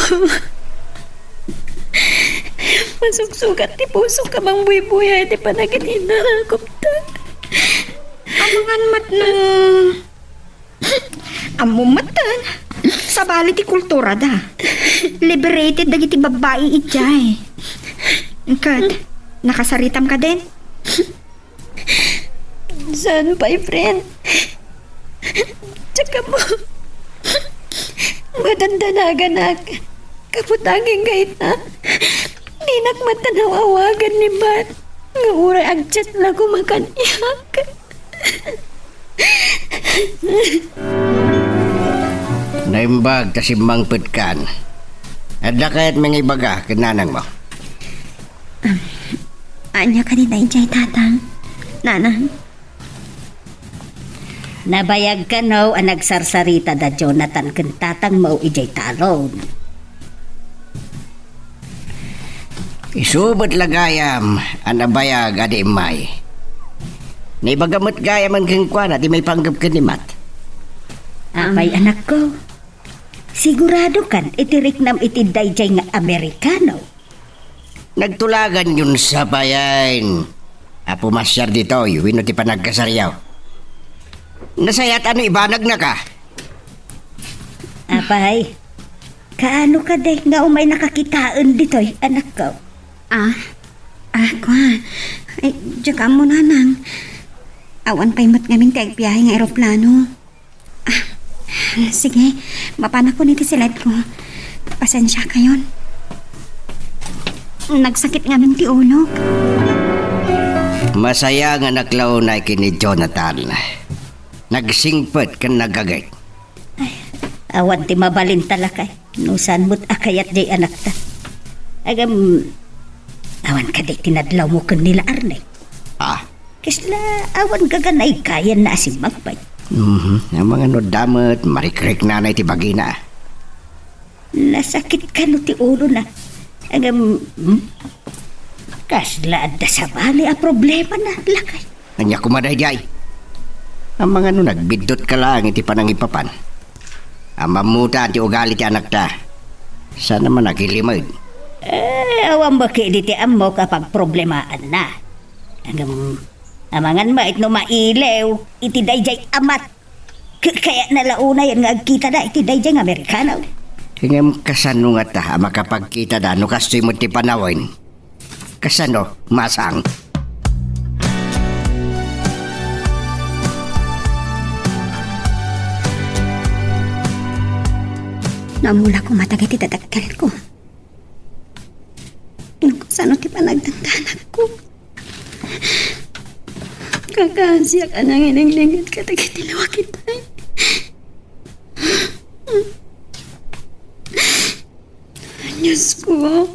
Masuksukat ti puso ka bang buhay-buhay ti panagit inarakoptan. Amangan mat no. Amumatan. Sa bali ti kultura da. Liberated dagiti babae itjay. Kad, nakasaritam ka din? Saan pa, friend? Tsaka mo. Madandanagan kaputanging gait na. Di nakmatanawawagan ni Matt. Nga uray agchat na kumakaniyak. Naimbag ta si Mang Pedkan. Adda kaya't mga ibaga kananang mo. Anya ka ni dayjay tatang. Nanang. Nabayag ka no ang nagsarsarita da Jonathan ken tatang mo ijay talon. Isubot lagayam ang nabayag adi may. Naibagamot gayam ang kengkwana di may panggap ka ni Mat. Apay anak ko. Sigurado kan itirik nam iti dayjay nga Amerikano. Nagtulagan yun sa bayan. Apo masyar dito, yuwin ti panagkasaryaw. Nasayat ano ibanag na ka? Apay, kaano ka day nga umay nakakitaan ditoy anak ko? Kwan. Ay, diyan ka mo nanang. Awan pa'y mat ngaming biyahe nga aeroplano. Sige, mapanak ko niti silad ko. Pasensya kayon. Nagsakit ngamin ti ulo. Masaya nga naklaw na kini Jonathan. Nagsingpet kan nagagay. Awan ti mabalin talakay. Nusan mo't akayat day anak ta. Agam, awan ka day tinadlaw mo kan nila arnay. Kisla awan gaganay kayan na asim magpay. Ang mga nodamot, marikrek na na iti bagina. Nasakit ka no ti ulo na. Agam, kasla adda sa bali a problema na lakay. Nanya kumadayjay. Ang mga nagbidot ka lang iti panangipapan. Ang mamuta ti ugali ti anak ta. Sana man nakilimod. Awan baki di ti amo kapag problemaan na. Agam, amangan mait no mailew iti dayjay amat. Kaya nalauna yan nga agkita na iti dayjay nga Amerikano. Hingam kasano nga ta makapagkita da no kastoy mo ti panawin. Kasano masang. Namula ko matagay ti dadagkal ko. Sano ti panagdandanak ko. Kakasya ka nang ininglingit ka tagay ti lawakit ay. Diyos ko.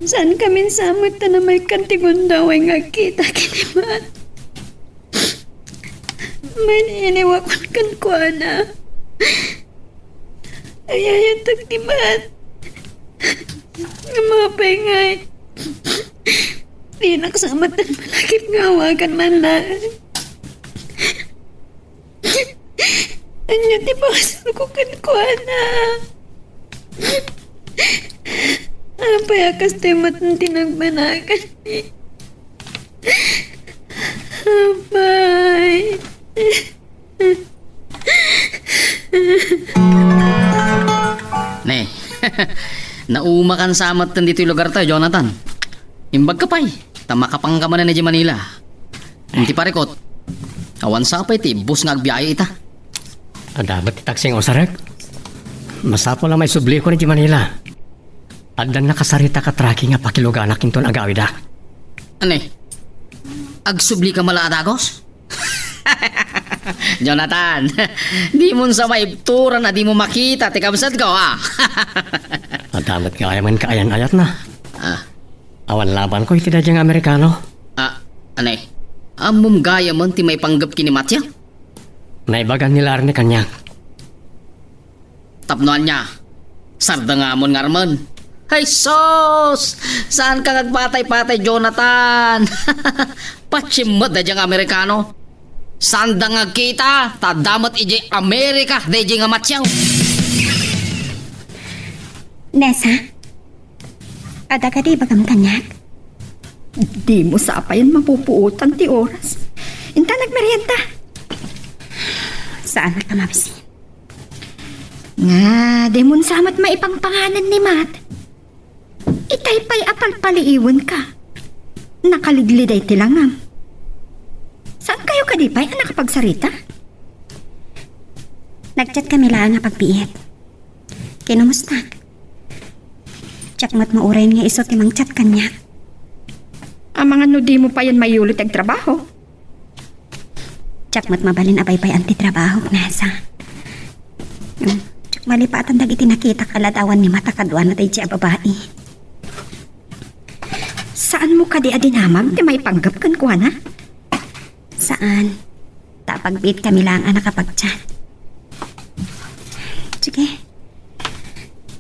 Saan kami samot na may kantigon daw ay ngagkita kiniman? May iniwakon kan ko na. Ayayatag di mat. Ang mga pengay. Di naksamatan malakip nga awagan man na. Anyo ti pasal ko kan ko na. Apay akas temat ng tinagbanakan ni. Apay. Ne, naumakan sa amat dito yung lugar tayo, Jonathan. Imbag ka pa'y, tamakapang ka man na di Manila. Hindi parikot, awan sapay ti, bus nga agbiyahe ita. Dapat itaksing osarek. Masapo lang may subli ko ni di Manila. Addan nakasarita ka tracking nga pakiluganak inton agawid ah. Ane, agsubli ka mala adagos? Jonathan, di mo sa maibturan na di mo makita, tikabsad ko ah. Dapat nga ayaman kaayan-ayat na. Ah, Awan laban ko iti dadyang Amerikano. ane, amom gaya man ti may panggap kini Matya? Naibagan nila rin ni kanya. Tapnoan niya, sarda nga mon ngarman. Ay sos! Saan ka nagpatay-patay, Jonathan? Patsimod na diyang Amerikano. Saan da nga kita? Tadamat iji Amerika, da iji nga matyaw. Nessa? Ada ka di bagam kanyak? Di mo sapayan mapupuutan ti oras. Inta nagmerienda. Saan ka mabisin? Nga, di mo samat maipang panganan ni Mat. Itay pa'y apal-paliiwan ka. Nakaligliday tilangam. Saan kayo kadipay ang nakapagsarita? Nagchat kami lang nga pagpiit. Kinumusta? Tsak mat maurayin nga isot imang chat kanya. Ang mga nudi mo pa yan mayulit ang trabaho. Tsak mat mabalin abay pa'y anti-trabaho, Nasa. Malipatan dagiti nakita kaladawan ni mata kadwa na tayo siya babae. Saan mo ka di adinamag di may panggap kan kuha na? Saan? Tapagbit kami lang ang nakapagtyan. Sige.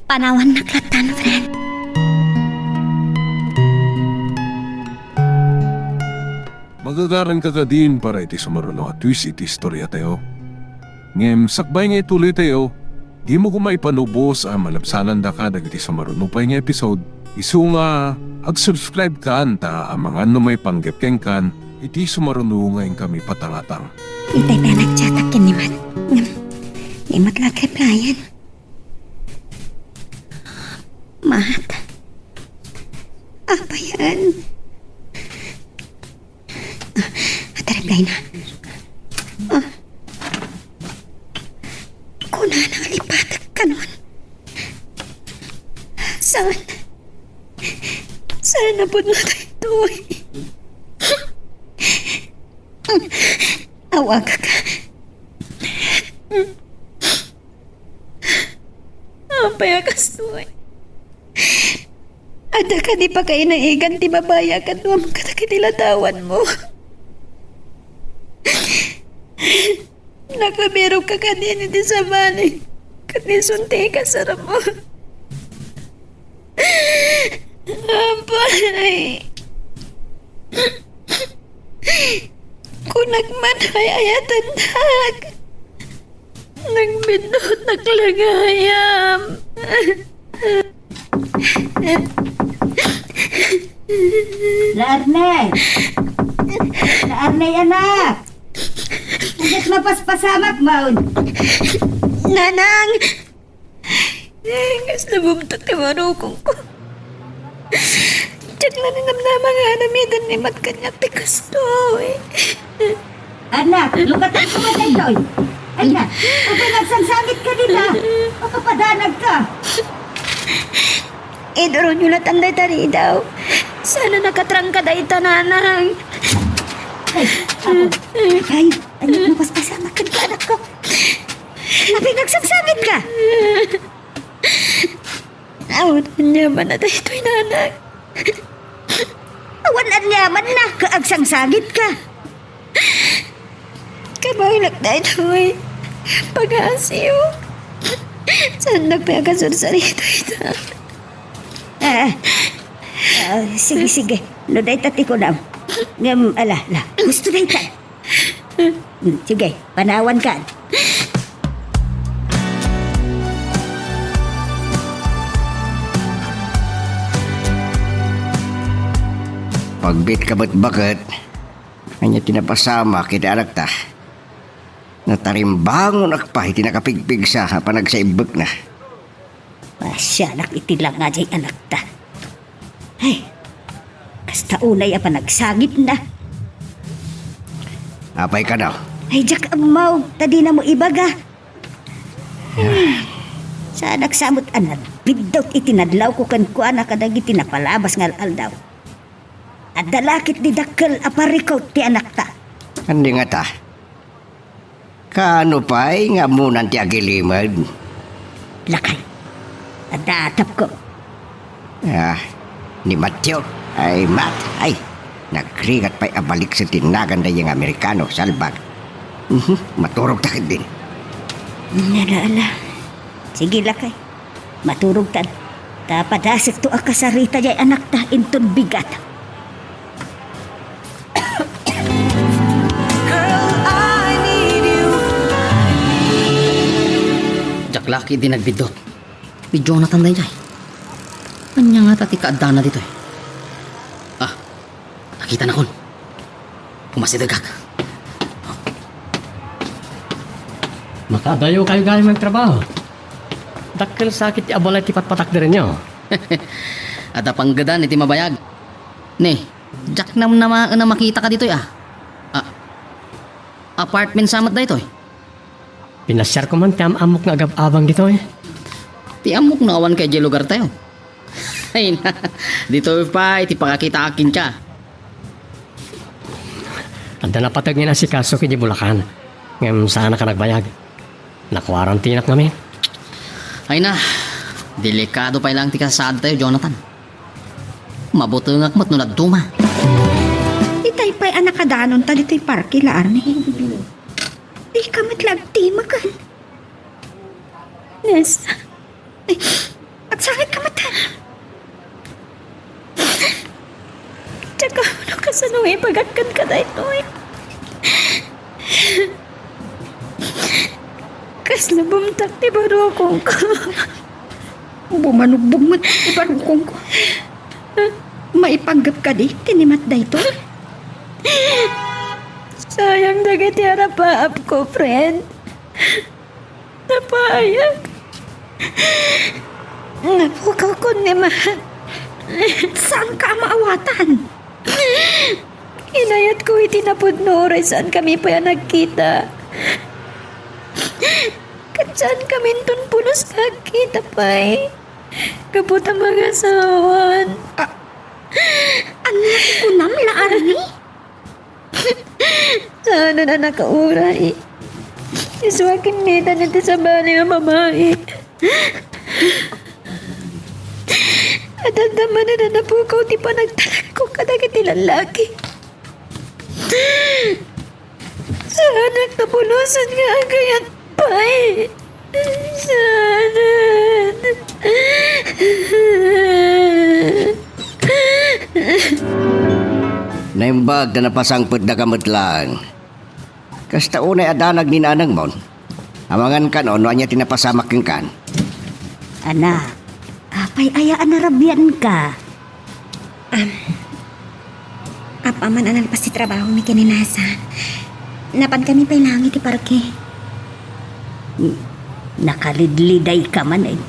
Panawan naklatan, friend. Magagaran ka din para iti sumaruno at twist iti istorya tayo. Ngem sakbay nga ituloy tayo, di mo kumaipanubos ang malapsanan da ka dagiti sumaruno pa nga episode. Isu nga, ag-subscribe ka ta ang mga may panggap keng kan, iti sumaruno ngayon kami patangatang. Itay pa nagchat-akin ni Mat. Ni Mat lag-replyan. Mat. Apa yan? At-reply na. Kuna nang lipat ka nun. Saan? Saan na po na tayo Awag ka. Apay akastoy. Ada ka di pa kayo naigan ti babaya ka nuam ka na kinilatawan mo. Nakabiro ka kanina di sa mani. Kanisunti ka sa ramo. Apay. Kunak man ay ayatan hag. Nagbindot naglagayam. Laarnay! Laarnay, anak! Hanggat mapaspasamak, maun! Nanang! Gusto bumtot ti marukong ko. Diyan lang ang namang hanamidan ni Mat kanyak ti kastoy. Anak, lukatan ko matay doy! Anak, kapag nagsangsangit ka nila, makapadanag ka! Idoro nyo na tanday tari daw. Sana nakatrang ka dahi tananang. Ay, ako. Ay, ano mo paspasama ka anak ko? Kapag nagsangsangit ka. Awan niya man na tayo ito'y nanang. Awan anyaman na kaagsang-sagit ka. Kabawilak na ito'y pag-asiyo. Saan nagpagkasursarito ito? Sige, sige. Loday tati ko lang. Ngam, ala. Gusto na ito. Sige, panawan ka. Pagbit ka ba't kanya tinapasama kita anak ta. Natarimbangon akpa iti nakapigpig sa panagsaibag na. Pasyanak iti lang nga dyan anak ta. Ay, kasta unay pa nagsagit na. Apay ka daw. Ay, Jack Amaw, tadi na mo ibaga. Sa nagsamot anad, bidot itinadlaw ko kan kuan na kadagiti napalabas nga aldaw. At dalakit di dakkel aparikaw ti anak ta. Andi nga ta. Kano pa'y nga munan ti agilimad? Lakay. At datap ko. Ni Matyo. Ay, Mat. Ay, nagrigat pa'y abalik sa tinagan na yung Amerikano, salbag. Maturog takit din. Nalaala. Sige lakay. Maturog tan. Tapadasik to akasarita jay anak ta inton bigat. Jaklaki din nagbidot. Ni Jonathan day jay. Kanya nga tati kaadana dito eh. Nakita na kon. Pumasidagak. Makadayo kayo galing magtrabaho. Dakkel sakit ti abalay ti patpatak din nyo. At panggadan iti mabayag. Ne, Jack na makita ka dito apartment samat da ito eh. Pinasyar ko man ti amok nga agab-abang dito eh. Ti amok na awan kay di lugar tayo. Ay na, dito pa iti pakakita akin siya. Anda na patag niya na si Kaso kini Bulacan. Ngayon saan ka nagbayag? Nakwarantinak kami. Ay na, delikado pa lang ti kasada tayo, Jonathan. Mabutungak mo't no nagtuma. Itay pa'y anak kadanon ta dito'y parke la Arne. Di kamit lagtima kan. Nes. Ay, at sakit kamatan. Tsaka ano kasanuhi pagagkan ka da ito eh. Kas na bumtak ti barukong ko. Bumanugbog mo ti barukong ko. Maipanggap ka di, tinimat da ito. Sayang dagiti harapaap ko, friend. Napayag. Napukaw ko ni man. Saan ka maawatan? Inayat ko itinapod no oray saan kami pa yan nagkita. Saan kami tun punos kakita pa'y. Kapot ang mga asawan. Anak ko nam la Arne? Sana na nakauray. Iswakin nita nito sa bali ang babae. At ang daman na napukaw ti pa nagtalag ko kadagiti lalaki. Sana nagtapulosan nga agayat pa'y. Sana. Naimbag na napasangpot na kamot lang. Kasta unay adanag ni nanang mon. Amangan ka no, no anya tinapasamak yung kan. Anak, apay ayaan na rabyan ka. Apaman anan pa si trabaho mi kininasan. Napan kami pa'y langit parke. Nakalidliday ka man eh.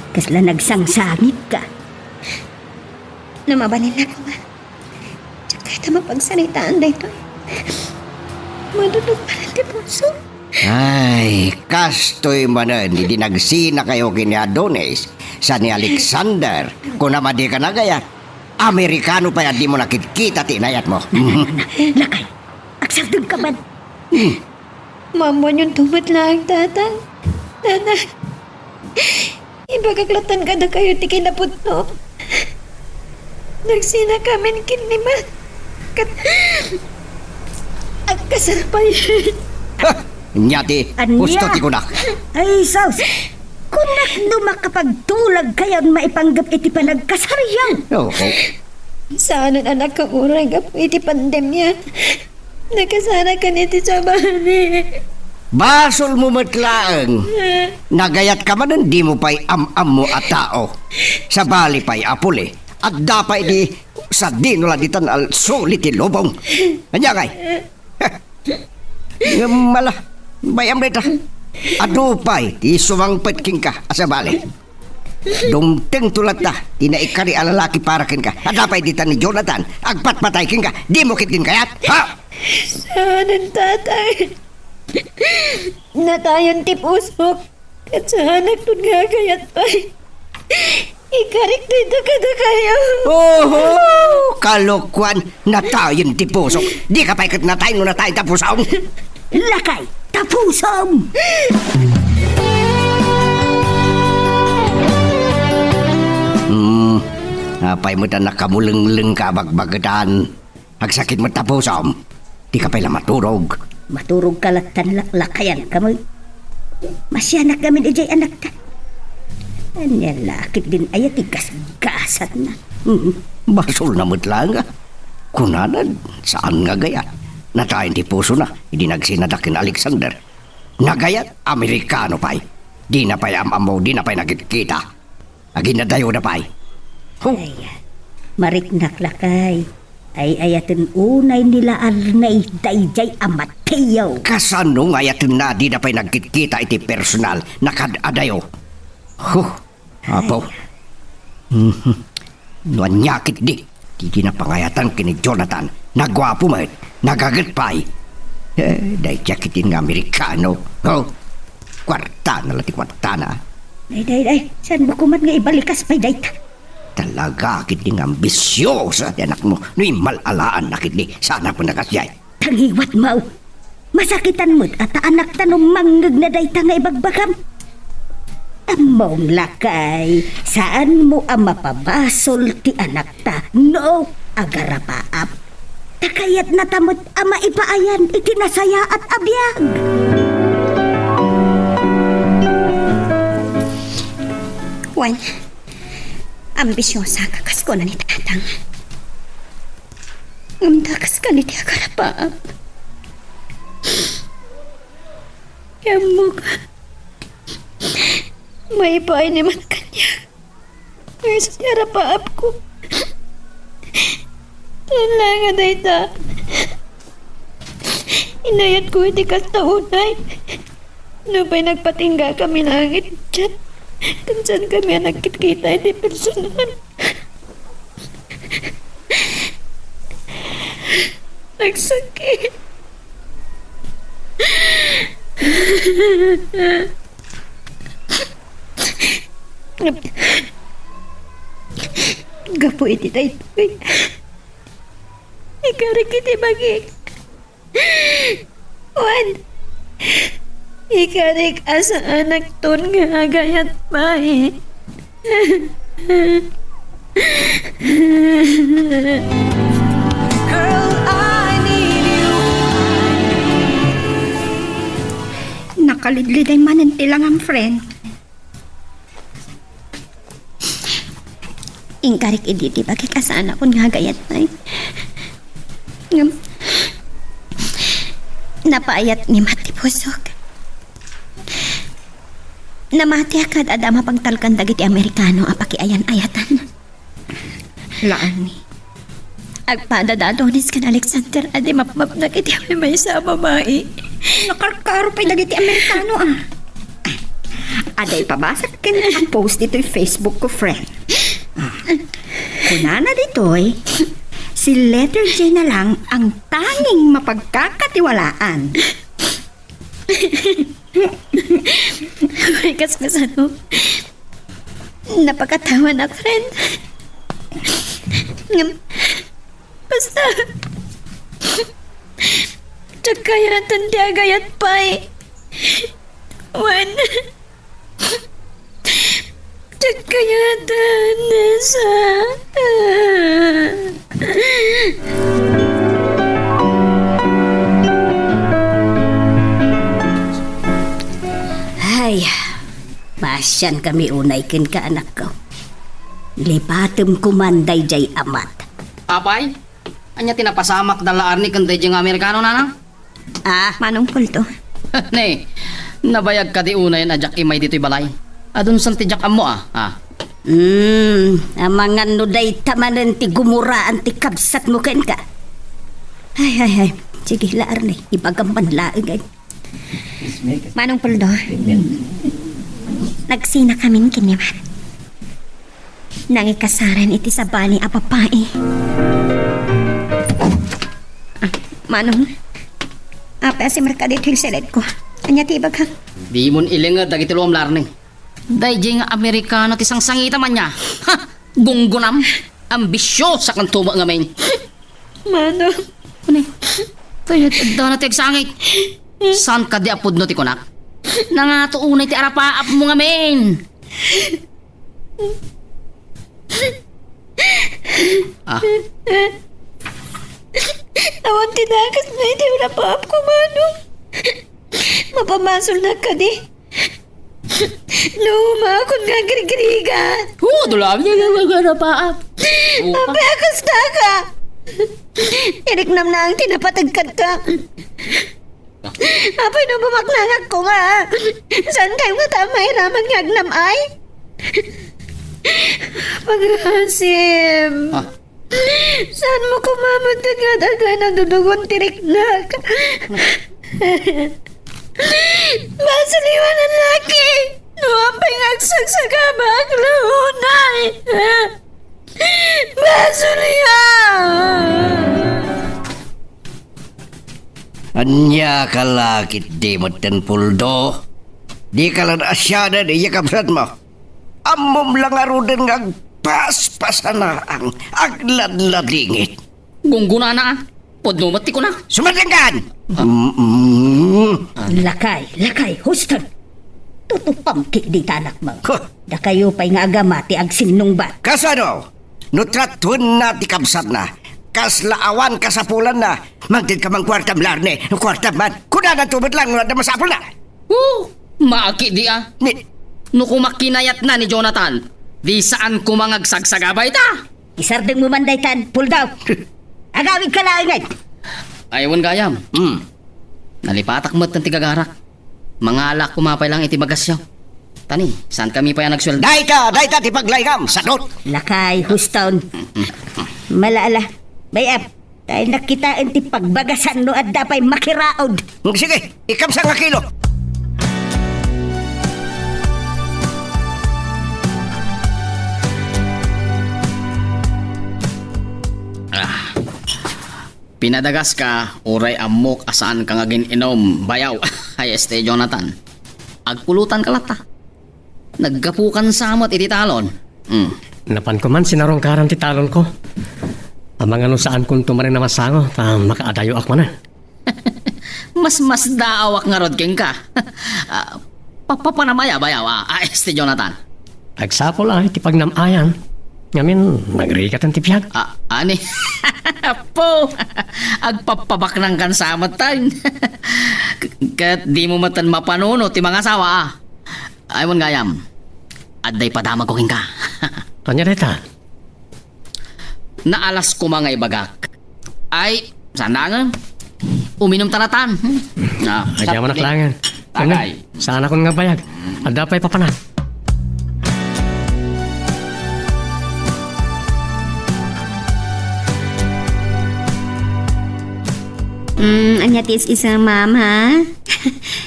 Kasla nagsangsangit ka. Namabalin na ko nga. Tsaka ito mapagsanitaan na ito. Madudog pa lang di puso. Ay, kastoy manan, hindi nagsina kayo kini Adonis sa ni Alexander. Kung namadi ka na gaya, Amerikano pa yan di mo nakikita tinayat mo. Lakay, aksagdag ka man. Mamon yung tumat lang, tatang. Nanay, ibagaklatan ka na kayo ti kinapot no. Nagsina kami kiniman. Ang kasarapay. Nyati, gusto ti kunak. Ay, saus. Kunak no makapagtulag kayo maipanggap iti panagkasaryaw. Oo. Saan anak ka urang iti pandemya. Nakasana ka niti sa bani. Basol mo matlaang. Nagayat ka man, di mo pa'y am-am mo at tao. Sa bali pa'y apuli. At dapay di sa dinula ditan al sulit ti lobong. Anya kay? Mala, bayam dita. Adupay, ti sumangpet king ka asa bali. Dumteng tulat ta, tinaikari alalaki para kin ka. Adapay dita ni Jonathan, agpat-patay king ka. Di mo kitin kayat, ha? Saan tatay? Natayon ti pusok. At saan nagtun nga kayat pa'y. Ikarik dito kada kayo. Oh, kalokwan, natayon ti pusok. Di ka pa'y kat natayin mo natayin tapusong. Lakay, tapusom! Apay mo ta nakamuleng-leng ka bagbagadan. Agsakit mo tapusom. Di ka pa'y maturog. Maturog kalatan lakayan kami. Masyanak kami di jay anak ta. Anya lakit din ayat igas-gasat na. Basol na lang ka. Kunanan, saan nga gaya? Natayin ti puso na, hindi nagsinadak Alexander. Nagayat, Amerikano pa'y. Di na pa'y am-amaw, di na pa'y nagkikita. Agin na dayo na pa'y. Ay, mariknak lakay. Ay ayatin unay nila arnay dayjay amatayaw. Kasano ngayatin na di na pa'y nagkikita iti personal na kadadayo. Apo. Nuanyakit di. Di na pangayatan kini Jonathan. Nagwapo mahit. Nagagat pa'y. Day jakitin nga Amerikano. Kwarta na lati kwarta na. Day. Saan mo kumat nga ibalikas pa'y day ta? Talaga kit ng ambisyosa di anak mo. Nui malalaan na kit ni sana po nakasyay. Tangiwat mau. Masakitan mo't at anak tanong manggag na day ta nga ibagbagam. Among lakay, saan mo ang mapabasol ti anak ta? No, agarapaap. Takayat na tamot ama ipaayan iti nasaya at abiyag. Juan, ambisyosa ka kasko na ni tatang. Ngamdakas ka ni ti agarapaap. Kamu ka. May paay naman kanya. Ngayon sa harapaap ko. Talangan na ita. Inayat ko hindi ka taunay. No ba'y nagpatingga kami langit dyan. Kung saan kami ang nagkikita hindi personal. Nagsakit. Gapo iti tayo. Ikarik iti bagik. Juan, ikarik asa anak ton nga agayat pa eh. Nakalidliday manan tilang ang friend. Ingkarik iditi bagi kasana kun nga gayat na ngam napaayat ni mati pusok. Namati akad adama pagtalkan dagiti Amerikano apakiayan ayatan. Laan ni. Agpadadadonis kan Alexander adi mapmap na kiti may sa babae. Nakarkaro pa'y dagiti Amerikano ah. Aday pabasat kin ang post dito'y Facebook ko, friend. Kunana dito'y si letter J na lang ang tanging mapagkakatiwalaan. May kaskasano. Napakatawa na, friend. Basta tsakayatan di agayat pa'y Juan, tsakayatan sa Ay, pasyan kami unaykin ka anak ko. Lipatem kumanday jay amat. Apay? Anya tinapasamak dalaan ni kanday diyang Amerikano na. Manong pulto. Ne, nabayag ka di una yan ajak imay dito'y balay. Adun san ti jak amo Amangan no day tamanan ti gumuraan ti kabsat mo ken ka. Ay. Sige, laar na. Ibagampan laing ay. Manong pulto. Nagsina kaming kiniman. Nangikasaran iti sa bali a babae. Manong, apa si merkadit hilselet ko. Anya tibag ka. Di mon ilengad dagiti luam larning. Dayjay nga Amerikano ti sangsangita man niya. Ha! Gunggunam! Ambisyosa kang tuba nga main. Manong. Ano Tayo daw na ti agsangit. San ka di apod no ti kunak? Nangatuunay ti arapaap mo nga main. Awan tinakas na iti wala pa ap ko, Manong. Mapamasol na ka di. Luma akong nga girigirigan. Dulam niya arapaap. Abekas na ka. Iniknam na ang tinapatagkad ka. Apay no bumaknangag ko nga. Saan kayo nga tamay raman nga agnam ay? Pag-asim. Saan mo kumamot nga dagay na dudugon tirik na ka? Basaliwan ang laki. Nuwapay ngagsagsagama ang lahunay. Basaliwan! Anya kalakit di mo ten puldo. Di ka lang asyada di yakapsat mo. Amom lang arudan nga paspasan na ang agladladingit. Gungguna na Podno mati ko na. Sumatanggan! Lakay, huston. Tutupam ki di tanak mo. Huh. Da kayo pa'y nga agamati ag sinungbat. Kasano? Nutratun na ti kabsat na. Kaslaawan kasapulan na. Magdid ka mang kwartam larne. Kwartam man. Kuna na tubad lang na masapul na. Maaki di ah. Ni, No kumakinayat na ni Jonathan, di saan kumangagsagsagabay ta? Isardeng mo man daytan, pull daw. Agawid ka lang ngay. Aywan gayam, nalipatak mo't ng tigagarak. Mga alak kumapay lang iti bagasyaw. Tani, saan kami pa yan nagsweldo? dayta ti paglaygam. Sanot. Lakay, huston. Malaala. Bayap, tayo nakitaan ti pagbagasan no at dapay makiraod. Sige, ikamsa nga kilo. Pinadagas ka, uray amok asaan ka nga inom, bayaw. Ay este Jonathan, agpulutan ka lata. Naggapukan samot iti talon. Napan ko man sinarong karan ti talon ko. Amang ano saan kung tumarin na masango, makaadayo ak man na. Mas daawak nga rod king ka. Papanamaya bayaw este Jonathan. Agsapol ay ti pagnamayan. Ngamin, nagrikat ang tipyag. Ani? Po, agpapabak ng kansamat tayo. Kat di mo matan mapanuno ti mga asawa Ayon gayam, aday padamag ko king ka. Anya deta? Naalas ko mga ibagak. Ay, sana nga. Uminom talatan. Adya mo naklangan. Tagay. Sana kung nga bayag. Ada pa'y papanag. Anya tis isa mama.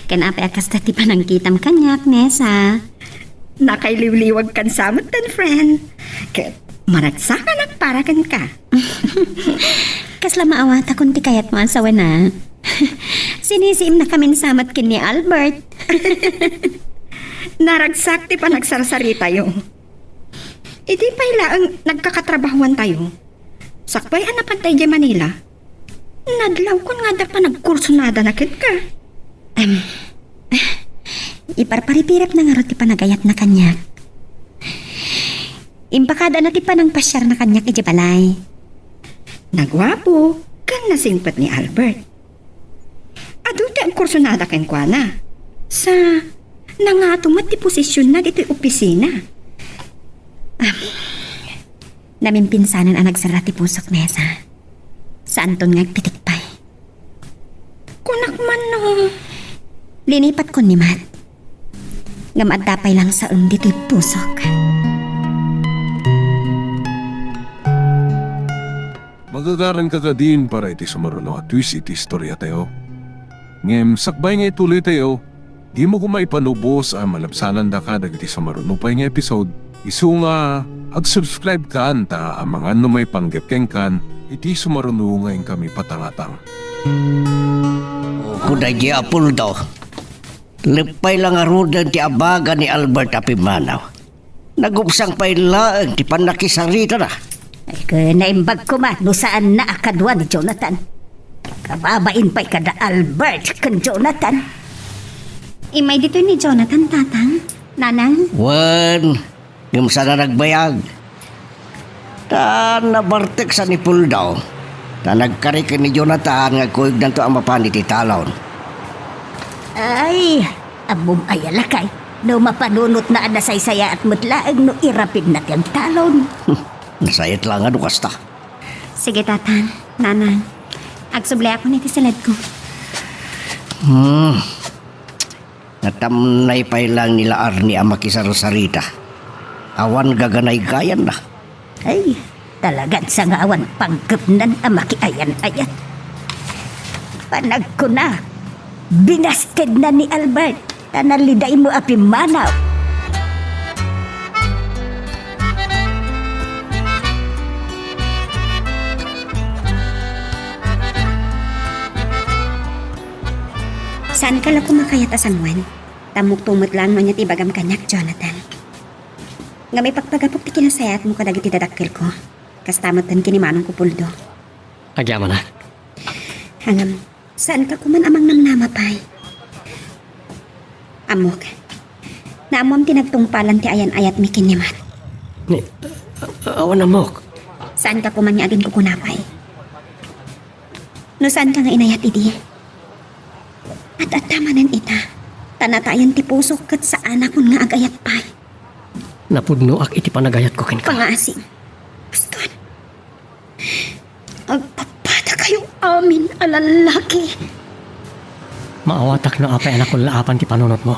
Kenapa akas tati panangkitam kanyak, Nessa? Nakailiwliwag kan samot tan, friend. Kaya maragsakan at parakan ka. Kasla maawata kung ti kayat mo asawa na. Sinisiim na kami samat kin ni Albert. Naragsak ti pa nagsarsari tayo. Idi pa ang nagkakatrabahuan tayo. Sakbay anapan tayo di Manila. Nadlaw ko nga da pa nagkurso nada na kit ka. Iparparipirap na nga ro ti panagayat na kanyak. Impakada na ti panang pasyar na kanyak iti balay. Nagwapo, kan nasingpat ni Albert. Adute ang kurso nada ken kwa na. Sa nangatumat ti posisyon na dito opisina. Namin pinsanan ang nagsara ti pusok, Nessa. Saan ton ngagpitikpay? Kunak man no. Linipat ko ni Matt. Ngamadapay lang sa dito'y pusok. Magagaran ka din para iti sumaruno at twist iti istorya tayo. Ngem sakbay nga ituloy tayo, di mo kumay panubos ang malabsanan da ka dagiti sumaruno pa nga episode. Isu nga, ag-subscribe ka anta ang mga may panggapkeng kan, iti sumaruno ngayon kami patangatang. Kuday di apul daw. Lepay lang arudan ti abaga ni Albert Apimanaw. Nagupsang pay laang ti panakisarita na. Ay kaya naimbag ko man, no saan na akadwa ni Jonathan. Kababain pa'y kada Albert kan Jonathan. Imay dito ni Jonathan, tatang. Nanang. Wan, yung sana nagbayag. Ta nabartek sa ni Puldaw. Ta nagkarikin ni Jonathan nga kuig nanto ang mapanit italon. Ay, amom ay alakay. No mapanunot na anasaysaya at mutlaang no irapid na tiyang talon. Nasayat lang ano kasta. Sige, tatang. Nanang. Agsublay ako niti silad ko. Natamnay pa'y lang nila Arni ang makisarasarita. Awan gaganay gayan na. Ay, talagang sa nga awan panggapnan ang makiayan-ayan. Panag ko na. Binasted na ni Albert. Tanaliday mo Apimanaw. Saan ka lang kumakayat asanwan? Tamok-tumot lang mo niya tibagam kanyak, Jonathan. Nga may pagpagapok ti kinasayat mo kadag iti dadakkel ko. Kastamatan kinimanong kupuldo. Agyaman na. Hangam, saan ka kuman amang namnamapay? Amok, Naamom tinagtungpalan ti ayan-ayat mi kinyaman. Ni, awan na mo. Saan ka kumanyagin ko kunapay? No saan ka nga inayat idi? At tamanan ita. Tanatayan ti puso kat sa anak kon nga agayat pay. Napudno ak iti panagayat ko ken ka. Pangasing. Baston. Agpapada kayo amin alalaki. Maawatak na apay anak kong laapan ti panunot mo.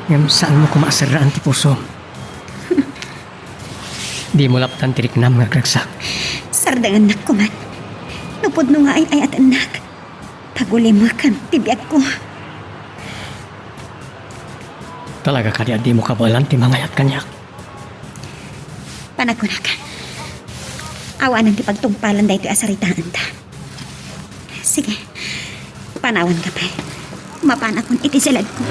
Ngam saan mo kumasaraan ti puso? Di mo laptan tiriknam ngagragsak. Sardangan nak ko man. Nupod no nga ay at anak. Pagulimakan tibiyag ko. Talaga ka di mo kabalan ti mangayat kanyak. Panagunakan. Awanan ti pagtungpalan dahi ti asaritaan ta. Sige. Panawan ka pa. Mapanakon iti silad ko.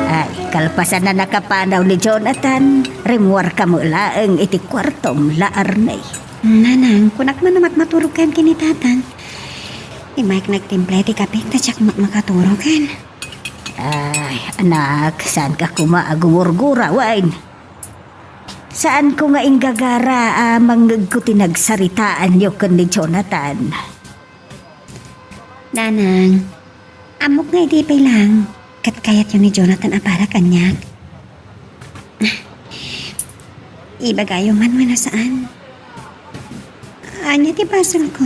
Ay, kalpasan na nakapanaw ni Jonathan. Rimuar ka mo laeng iti kwartong laarnay. Nanang, kunak man namat maturukan kinitatang. Imayk nagtimple ti kapik na tsak makaturukan. Ay, anak, saan ka kumaagumurgura, wain? Saan ko nga inggagara manggag ko tinagsaritaan niyo kan ni Jonathan? Nanang, amok nga iti pay lang. Kat kayat yung ni Jonathan apara kanyak. Ibagayo man mo na saan. Anya ti basol ko.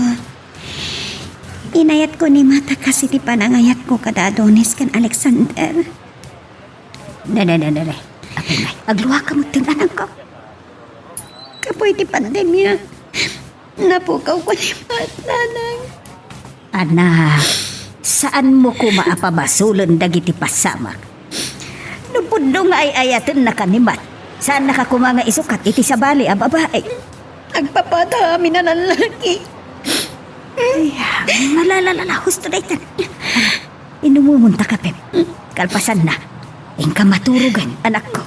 Inayat ko ni mata kasi ti panangayat ko kada Adonis kan Alexander. Dere. Apay ngay, agluwa ka mo tinanang ko. Kapoy ti pandemya. Napukaw ko ni mat, nanang. Anak, saan mo ko maapabasulan dagiti pasamak? Nupuddo nga ay ayatin na kanimat. Saan nakakumanga isukat iti sa bali a babae? Agpapata amin na lalaki. Ay, malalala, husto na itan. Inumumunta ka, Pep. Kalpasan na. Ingka maturugan, anak ko.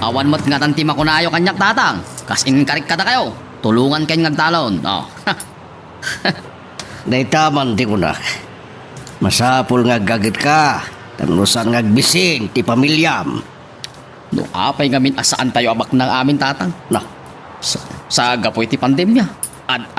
Awan mo't nga tanti makunayo kanyak tatang. Kasing karik kada kayo. Tulungan kayo ngagtalon. Oh. Daitaman ti kunak. Masapul nga gagit ka. Tanusan nga bising ti pamilyam. No, apay ngamin asaan tayo abak ng amin tatang. Nah, Sa gapoy ti pandemya.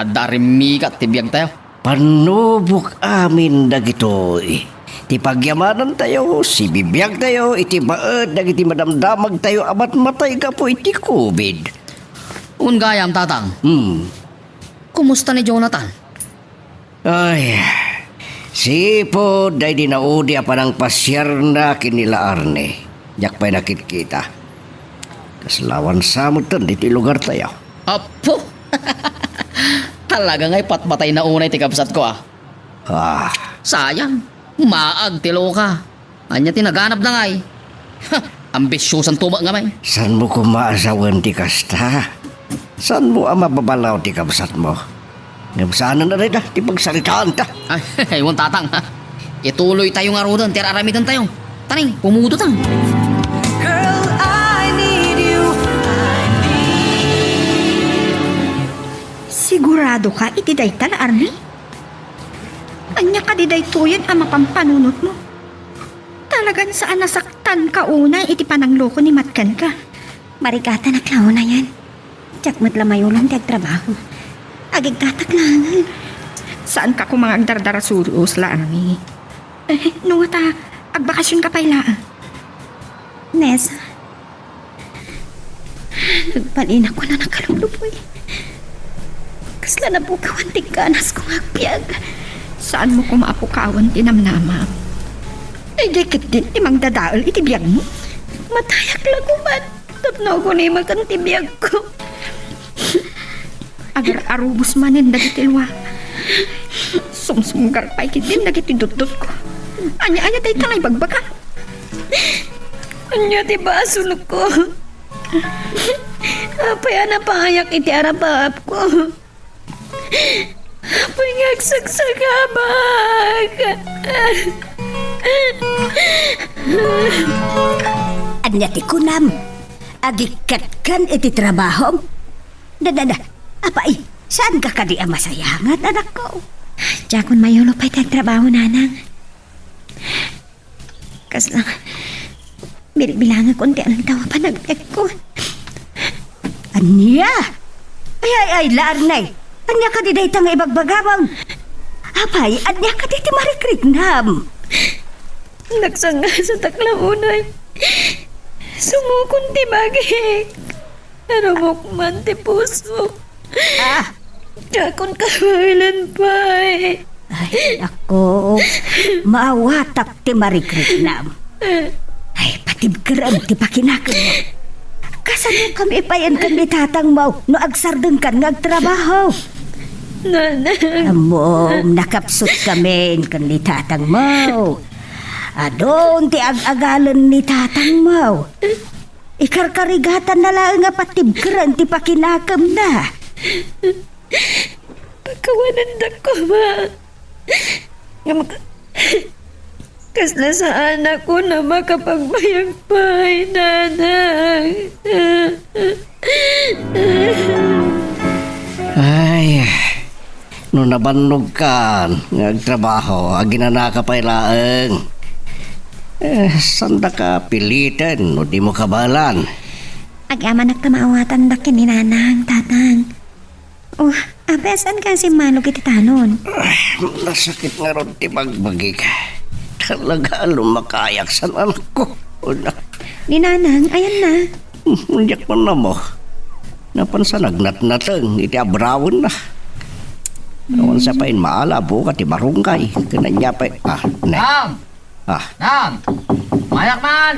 Darimmigat ti biyag tayo. panubok amin dagitoy. Ti pagyamanan tayo, si bibiyag tayo, iti baed, dagiti madamdamag tayo, abat matay ka po iti COVID. Ungayam tatang. Kumusta ni Jonathan? Ay, sipod, day dinaudi pa ng pasyar na kinila Arne. Diyak pa'y nakikita. Kaslawan sa mo tan, dito lugar tayo. Apo! Talaga nga'y patbatay na unay ti kabsat ko ah. Sayang. Maag tilo ka. Anya tinaganap na nga'y. Ambisyosan tuma nga may. San mo kumaasawan ti kasta? San mo ang mababalaw ti kabsat mo? Ngabsaanan na rin ti pagsalitaan ta. Ay, ewan tatang ha. Ituloy tayo nga rodan, tiraramitan tayo. Taning, pumudo tang. Sigurado ka iti dayta na, Arnie? Anya ka di daytoyan ang mapampanunot mo? Talagan saan nasaktan ka una iti panangloko ni Matkan ka? Marikata na klaw na yan. Tsak mo't lamayulang tiyag trabaho. Agig kataklangan. Saan ka kumangagdardara suros la, Arnie? Nung ata, agbakasyon ka pa ila. Nessa. Nagbalin ako na nakalulupoy. Kasla na po kawantig ganas kong agpiyag. Saan mo kumaapukawan tinamnama? Ay, dikit din imang dadaol itibiyag mo. Matayak lang kuman. Tapno ko na yung magkantibiyag ko. Agar arubos manin dagitilwa. Sumsumgar pa ikitin dagitidot-dot ko. Anya-anya tayo talay bagbaga. Anya ti basul ko. Apay na pahayak iti arapap ko. Apay ngagsagsagabag. Anya ti kunam. Agikat kan iti trabaho. Dada. Apay, saan ka kadi ang masayangat, anak ko? Diya kung may hulupay tayong trabaho, nanang. Kas lang, bilangan konti ang tawa pa nag-tek ko. Anya? Ay, Larnay. Anya ka di dayta nga ibagbagabang. Apay, anya ka di ti marikriknam. Nagsanga sa taklaunay. Sumukon ti magik. Arumok man ti puso. Ah, Diya kung kawilan pa eh. ay, ako. Maawatak ti marikriknam. Ay, patibkaram ti pakinakam mo. Kasano kami ipayan kan ni tatang mo no agsardeng kan ngagtrabaho. Nanang. Amom, nakapsot kami kan ni tatang mo. Adon ti ag-agalan ni tatang mo. Ikarkarigatan na lang nga patibkaran ti pakinakam na. Pagkawanan da ko ba? Kasla sa anak ko na makapagbayag pa ay nanang. Ay, no nabannog ka, nagtrabaho, aginana ka pa ilaang. Sanda ka pilitan, no di mo kabalan. Agama nagkamaawatan da kin ni nanang, tatang. Oh, abesan ka si Manong iti tanon. Nasakit nga ron ti bagbagi ka. Talaga lumakayak sa anak ko. Una, Ni nanang, ayan na. unyak mo na mo. Napansa nagnat-natang, iti abrawon na. Nawan sa pain maalabo ka ti marunggay. Kananya pa, ne. Nang! Ah, Nang! Mayak man!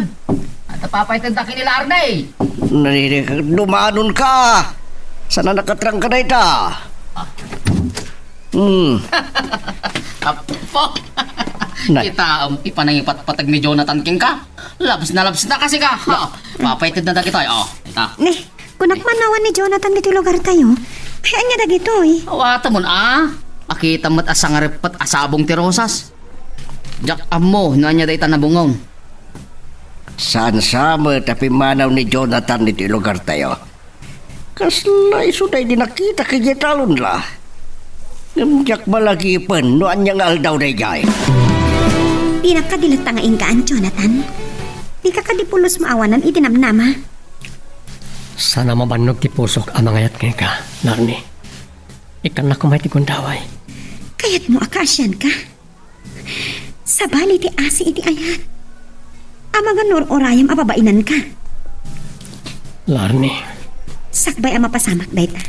At napapaitin da kinila Arnay! narinig, dumanon ka. Sana nakatrang ka na ita. Apo! Nay. Kita ipanangipat-patag ni Jonathan King ka. Labs na kasi ka. Papaitin na da kita. Kita. Ni, kunak manawan ni Jonathan dito lugar tayo. Ay, anya da gito eh. Awata mo Akita mo't asang repot asabong ti Rosas. Jak amo, nanya da ita nabungon. Saan sama tapi manaw ni Jonathan iti lugar tayo. Kasla iso tayo di nakita kaya talon la. Ngamjak malagi pen no anyang aldaw na jay. Pinakadilat nga ingkaan, Jonathan. Di ka kadipulos maawanan itinamnama. Sana mabanog ti pusok ang mangayat ngayon ka, Narni. Ikan na kumay ti kundaway. Kaya't mo akasyan ka. Sabali ti asi iti ayat. Amaga nor-orayam ababainan ka. Larni, Sakbay ang mapasamak dayta.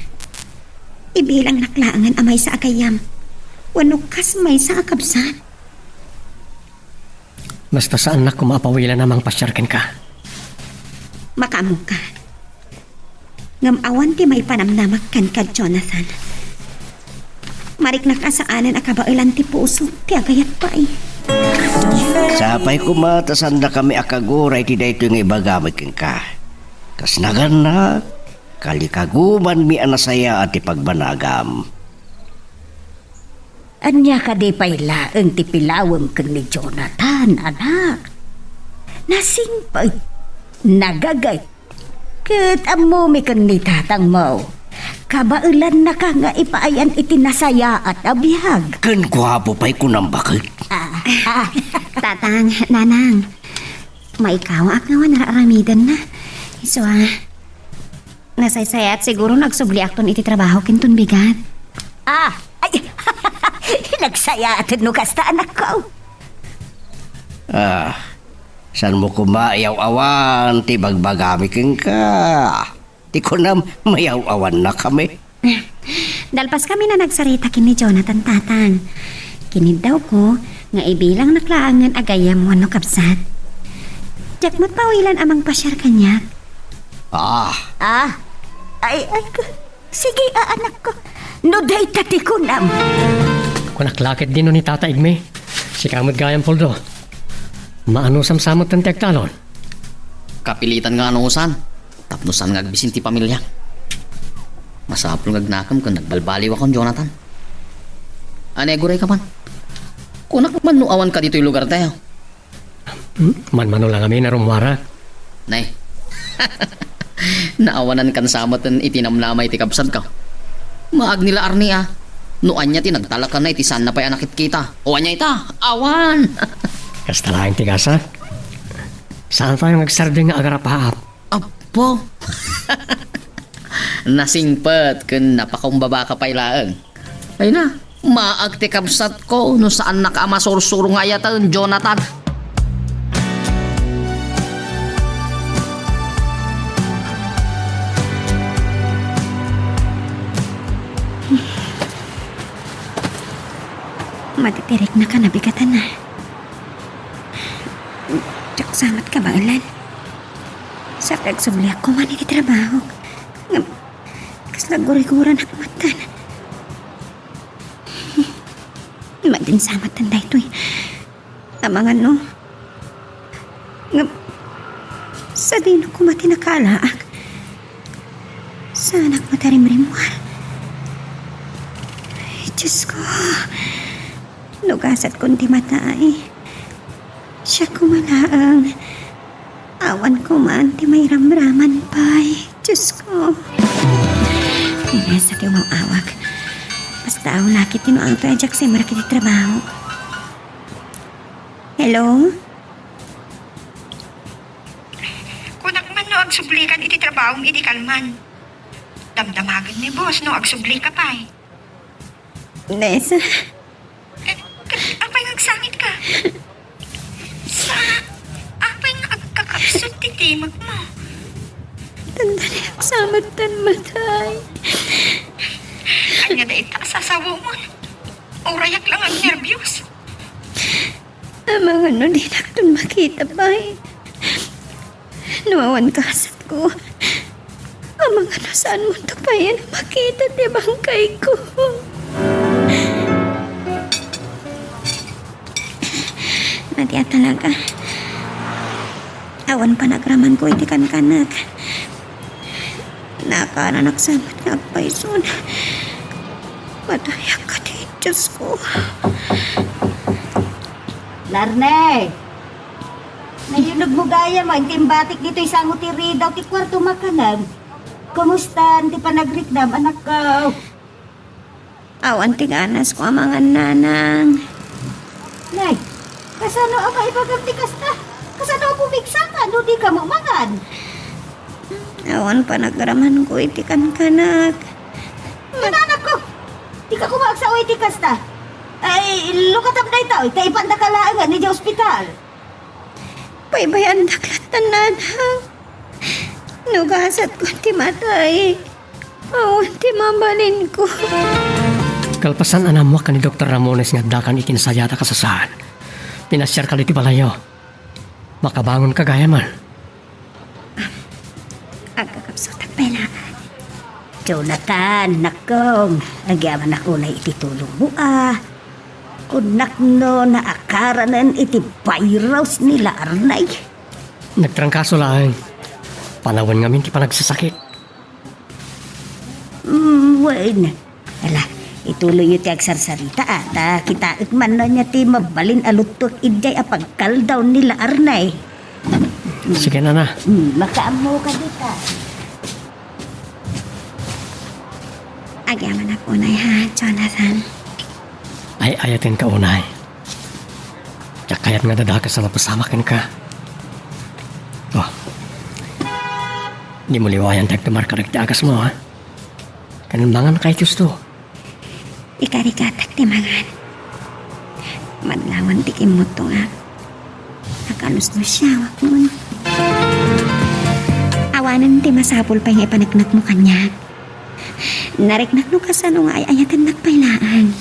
Ibilang naklaangan amay sa agayam. Wano kas may sa akabsan. basta saan na kumapawilan namang pasyarkin ka. Makamong ka. Ngamawan ti may panamnamak kan ka, Jonathan. Marik na kasaanan akabailan ti puso ti agayat pa eh. Sapay kumatasan na kami akaguray ti dayto nga ibagamit kang ka. Kas naganak, kalikaguman mi anasaya at ipagbanagam. Anya ka di payla ang tipilawang kan ni Jonathan, anak. Nasingpay, nagagay. Kat amo mi kan ni tatang mo. Kabailan na ka nga ipaayan itinasaya at abihag. Kan gwapo pa'y kunang bakit. Tatang, nanang. Maikaw ak nga nararamidan na. So nasaysaya at siguro nagsubli akton iti trabaho kintun bigat. Ay, nagsaya at nukasta anak ko. San mo kumayaw-awan, ti bagbagami kang ka. Ti ko na mayaw-awan na kami. Dalpas kami na nagsarita kin ni Jonathan, tatang. Kinid daw ko nga ibilang naklaangan agayam wano kapsat. Diyak mo't pawilan amang pasyar kanyak. Ay, sige, anak ko. Nuday tati ko nam. Kunaklakit din no ni Tata Igme. Si kamot gayang poldo. Maano samsamot ng tektalon. Kapilitan nga anusan. Tapnosan nga agbisin ti pamilya. Masaplo nga agnakam kung nagbalbaliw akong Jonathan. Aneguray ka man. Kunak man nuawan ka dito yung lugar tayo. Man-mano lang kami na rumwara. Nay. Naawanan kan samot ang itinamlamay ti kabsad ka. Maag nila arni ah. Noan niya tinagtalakan na iti saan na pa'y anakit kita. O anya ita, awan. Kasta lang tigasa. Saan tayo nagsarding nga agarapaap? Apo. Nasingpet kun napakumbaba ka pa'y laeng. Ay na, maag ti kabsat ko no saan nakamasurusuro nga yatan, Jonathan. Matitirik na ka, nabigatan na. Tsak samat ka ba, Alan? Sa kagsubli ako man iti trabaho. Kas naguriguran ak matan. Madin samat tanda ito eh. Amangan no. Sa dino ko mati nakalaak. Sa anak matarim-rimuar. Ay, Diyos ko. Nugasat kundi matay. Siya kumalaang. Awan ko man, ti may ramraman pa'y. Diyos ko. Inesa ti umawag. Basta ako nakit tinuang to ajak sa marakit ti trabaho. Hello? Kunak man no agsublikan iti trabahong iti kalman. Damdamagan ni boss no agsubli ka pa eh. Nesa? Apay nagsangit ka. Sa apay nagkakapsot ti timag mo. Tanda niya ang samatan matay. Kanya na ita sasawo mo. Urayak lang ang nervyos. Amang ano di na doon makita pa eh. Nuwawan kasat ko. Amang ano saan mo ito pa yan makita di bangkay ko. Nadya talaga. Awan pa nagraman ko iti kankanak. Nakananak samat nga payson. Madayak ka di, Diyos ko. Larne! Nayunog mo gaya mo, ang timbatik dito isang utiri daw ti kwarto makanag. Kumusta? Ti panagrikdam, anak ka? Awan ti ganas ko ang mga nanang. Nay, kasano ang kaibagam kasta? Kasano ang pumigsa ka? No di ka mamangan. Awan pa nagraman ko iti kankanak. Mananak ko! Di ka kumag sa uwi ti kasta. Ay, lukatab na ito. Ito ipandakalaangan ni di ospital. Paybayan daklatan nanang. Nugasat ko ti matay. Awan ti mabalin ko. Kalpasan anamwa ka ni Dr. Ramones nga dakan ikinsayata ka sa saan. Pinasyar ka ti balayo. Makabangon ka gaya man. Agkakapsot ang pelaan. Jonathan, nakong. Nagyaman ako na ititulong mo Kunak no na akaranan iti virus nila arnay. Nagtrangkaso lang. Panawan ngamin ti panagsasakit. Wen. Ala, ituloy iti agsarsarita kita ikman na niya ti mabalin alutok idjay apagkaldaw nila arnay. Sige na. Makaamo ka dita. Agyaman ako na ha, Jonathan. Ay ayatin ka unay. Kayat nga dadaka sa napasamakin ka. Oh. Di mo liwayan tagtumar ka nagtiagas mo ha. Kanimbangan kay gusto. Ikarikatak ti mangan. Madlawan ti kimot nga. Nakalus mo siya, wak nun. Awanan ti masapul pa yung ipanagnak mo kanya. Nariknak no kasano nga ay ayatan nakpailaan.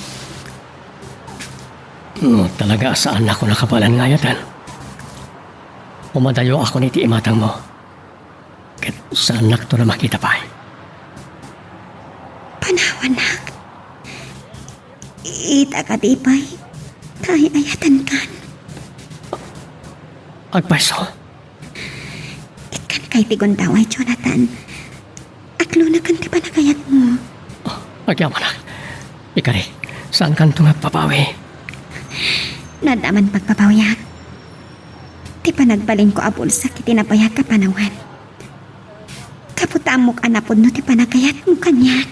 Talaga saan ako nakapalan ngayatan? Umadayo ako ni ti imatang mo. Kat saan nakto na makita pa? Panawanak. Ita ka tipay. Tayo ayatan kan. Agpaso. Ikan kay tigon taway, Jonathan. Aklo na kan ti panagayat mo. Agyaman na. Ikari, saan kan ito papawi? Nadaman pagpapawyak. Ti panagbalin ko abul sa kitinapayak ka panawan. Kaputamok anapod no ti panagayat mo kanyak.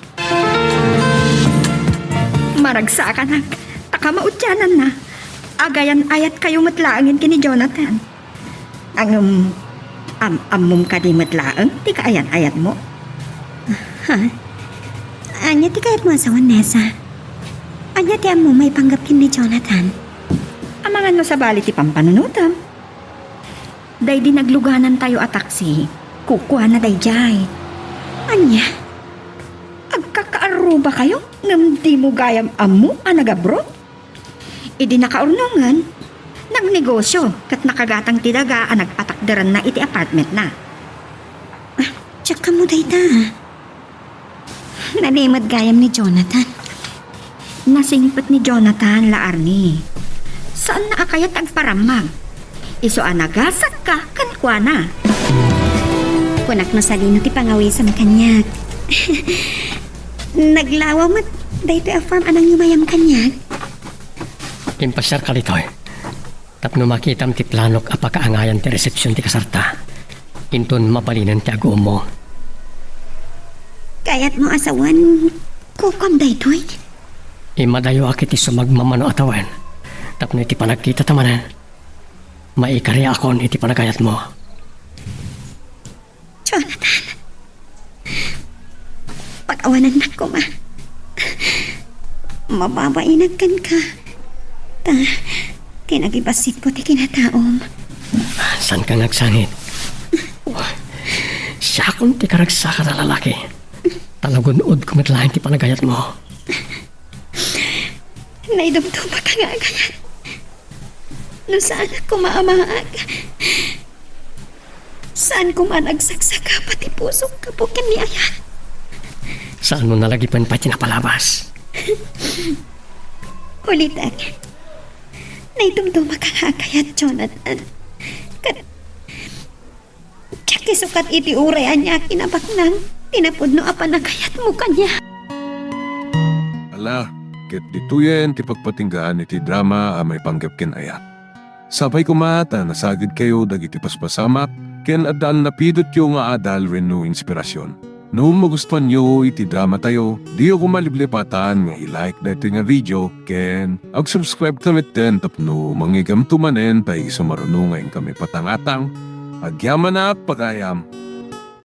Maragsa ka na. Taka mautyanan na. Agayan ayat kayo matlaangin kini Jonathan. Ang amum ka di matlaang, di ka ayan ayat mo. Anya ti kayat mo asawan Nessa. Anya ti amo may panggapkin ni Jonathan. Amangan no sa bali ti pampanunutam. Day di nagluganan tayo a taksi. Kukuha na day jay. Anya? Agkakaaruba kayo? Ngam di mo gayam amu anagabro? Idi nakaurnungan. Nagnegosyo kat nakagatang tidaga ang nagpatakdaran na iti apartment na. Tsaka mo day ta. Nalimad gayam ni Jonathan. Nasingpet ni Jonathan la Arnie. Saan na akayat agparamag? Iso anagasak ka kankwa na. Kunak na sa lino ti pangawisam kanyak. Naglawa mat. Day ti afam anang yumayam kanyak. Impasyar ka dito eh. Tapno makitam ti planok apakaangayan ti resepsyon ti kasarta. Inton mabalinan ti agum mo. Kayat mo asawan. Kukam day toy. Imadayo akit ti sumagmamano atawan. Tapno iti panagkita tamanan. Maikari akon iti panagayat mo. Jonathan. Pag-awanan na ko ma. Mababainagkan ka. Tinagibasit ko ti kinataom. San ka nagsangit? Siya akong ti karagsaka na lalaki. Talagunod kumitlahin ti panagayat mo. Naidumduma ka nga kaya. No saan ako maamaag? Saan ko man agsagsaka pati puso kapukin ni Ayan? Saan mo nalagipan pa tinapalabas? Ulitan. Naidumduma ka nga kaya, Jonathan. Tsaki sukat iti urayan niya kinabaknang. Tinapod no apa na kayat mo kanya. Ala, ket dituyen ti pagpatinggaan iti drama may panggapkin ayat. Sabay kumata nasagid kayo dagiti paspasamak ken adal napidot yo nga adal renno inspirasyon. No magustuhan nyo iti drama tayo, di ako maliblipatan nga i-like dito nga video ken ag-subscribe tamit den tapno mangigam tumanen tayo sumarunungan kami patangatang agyaman na pagayam.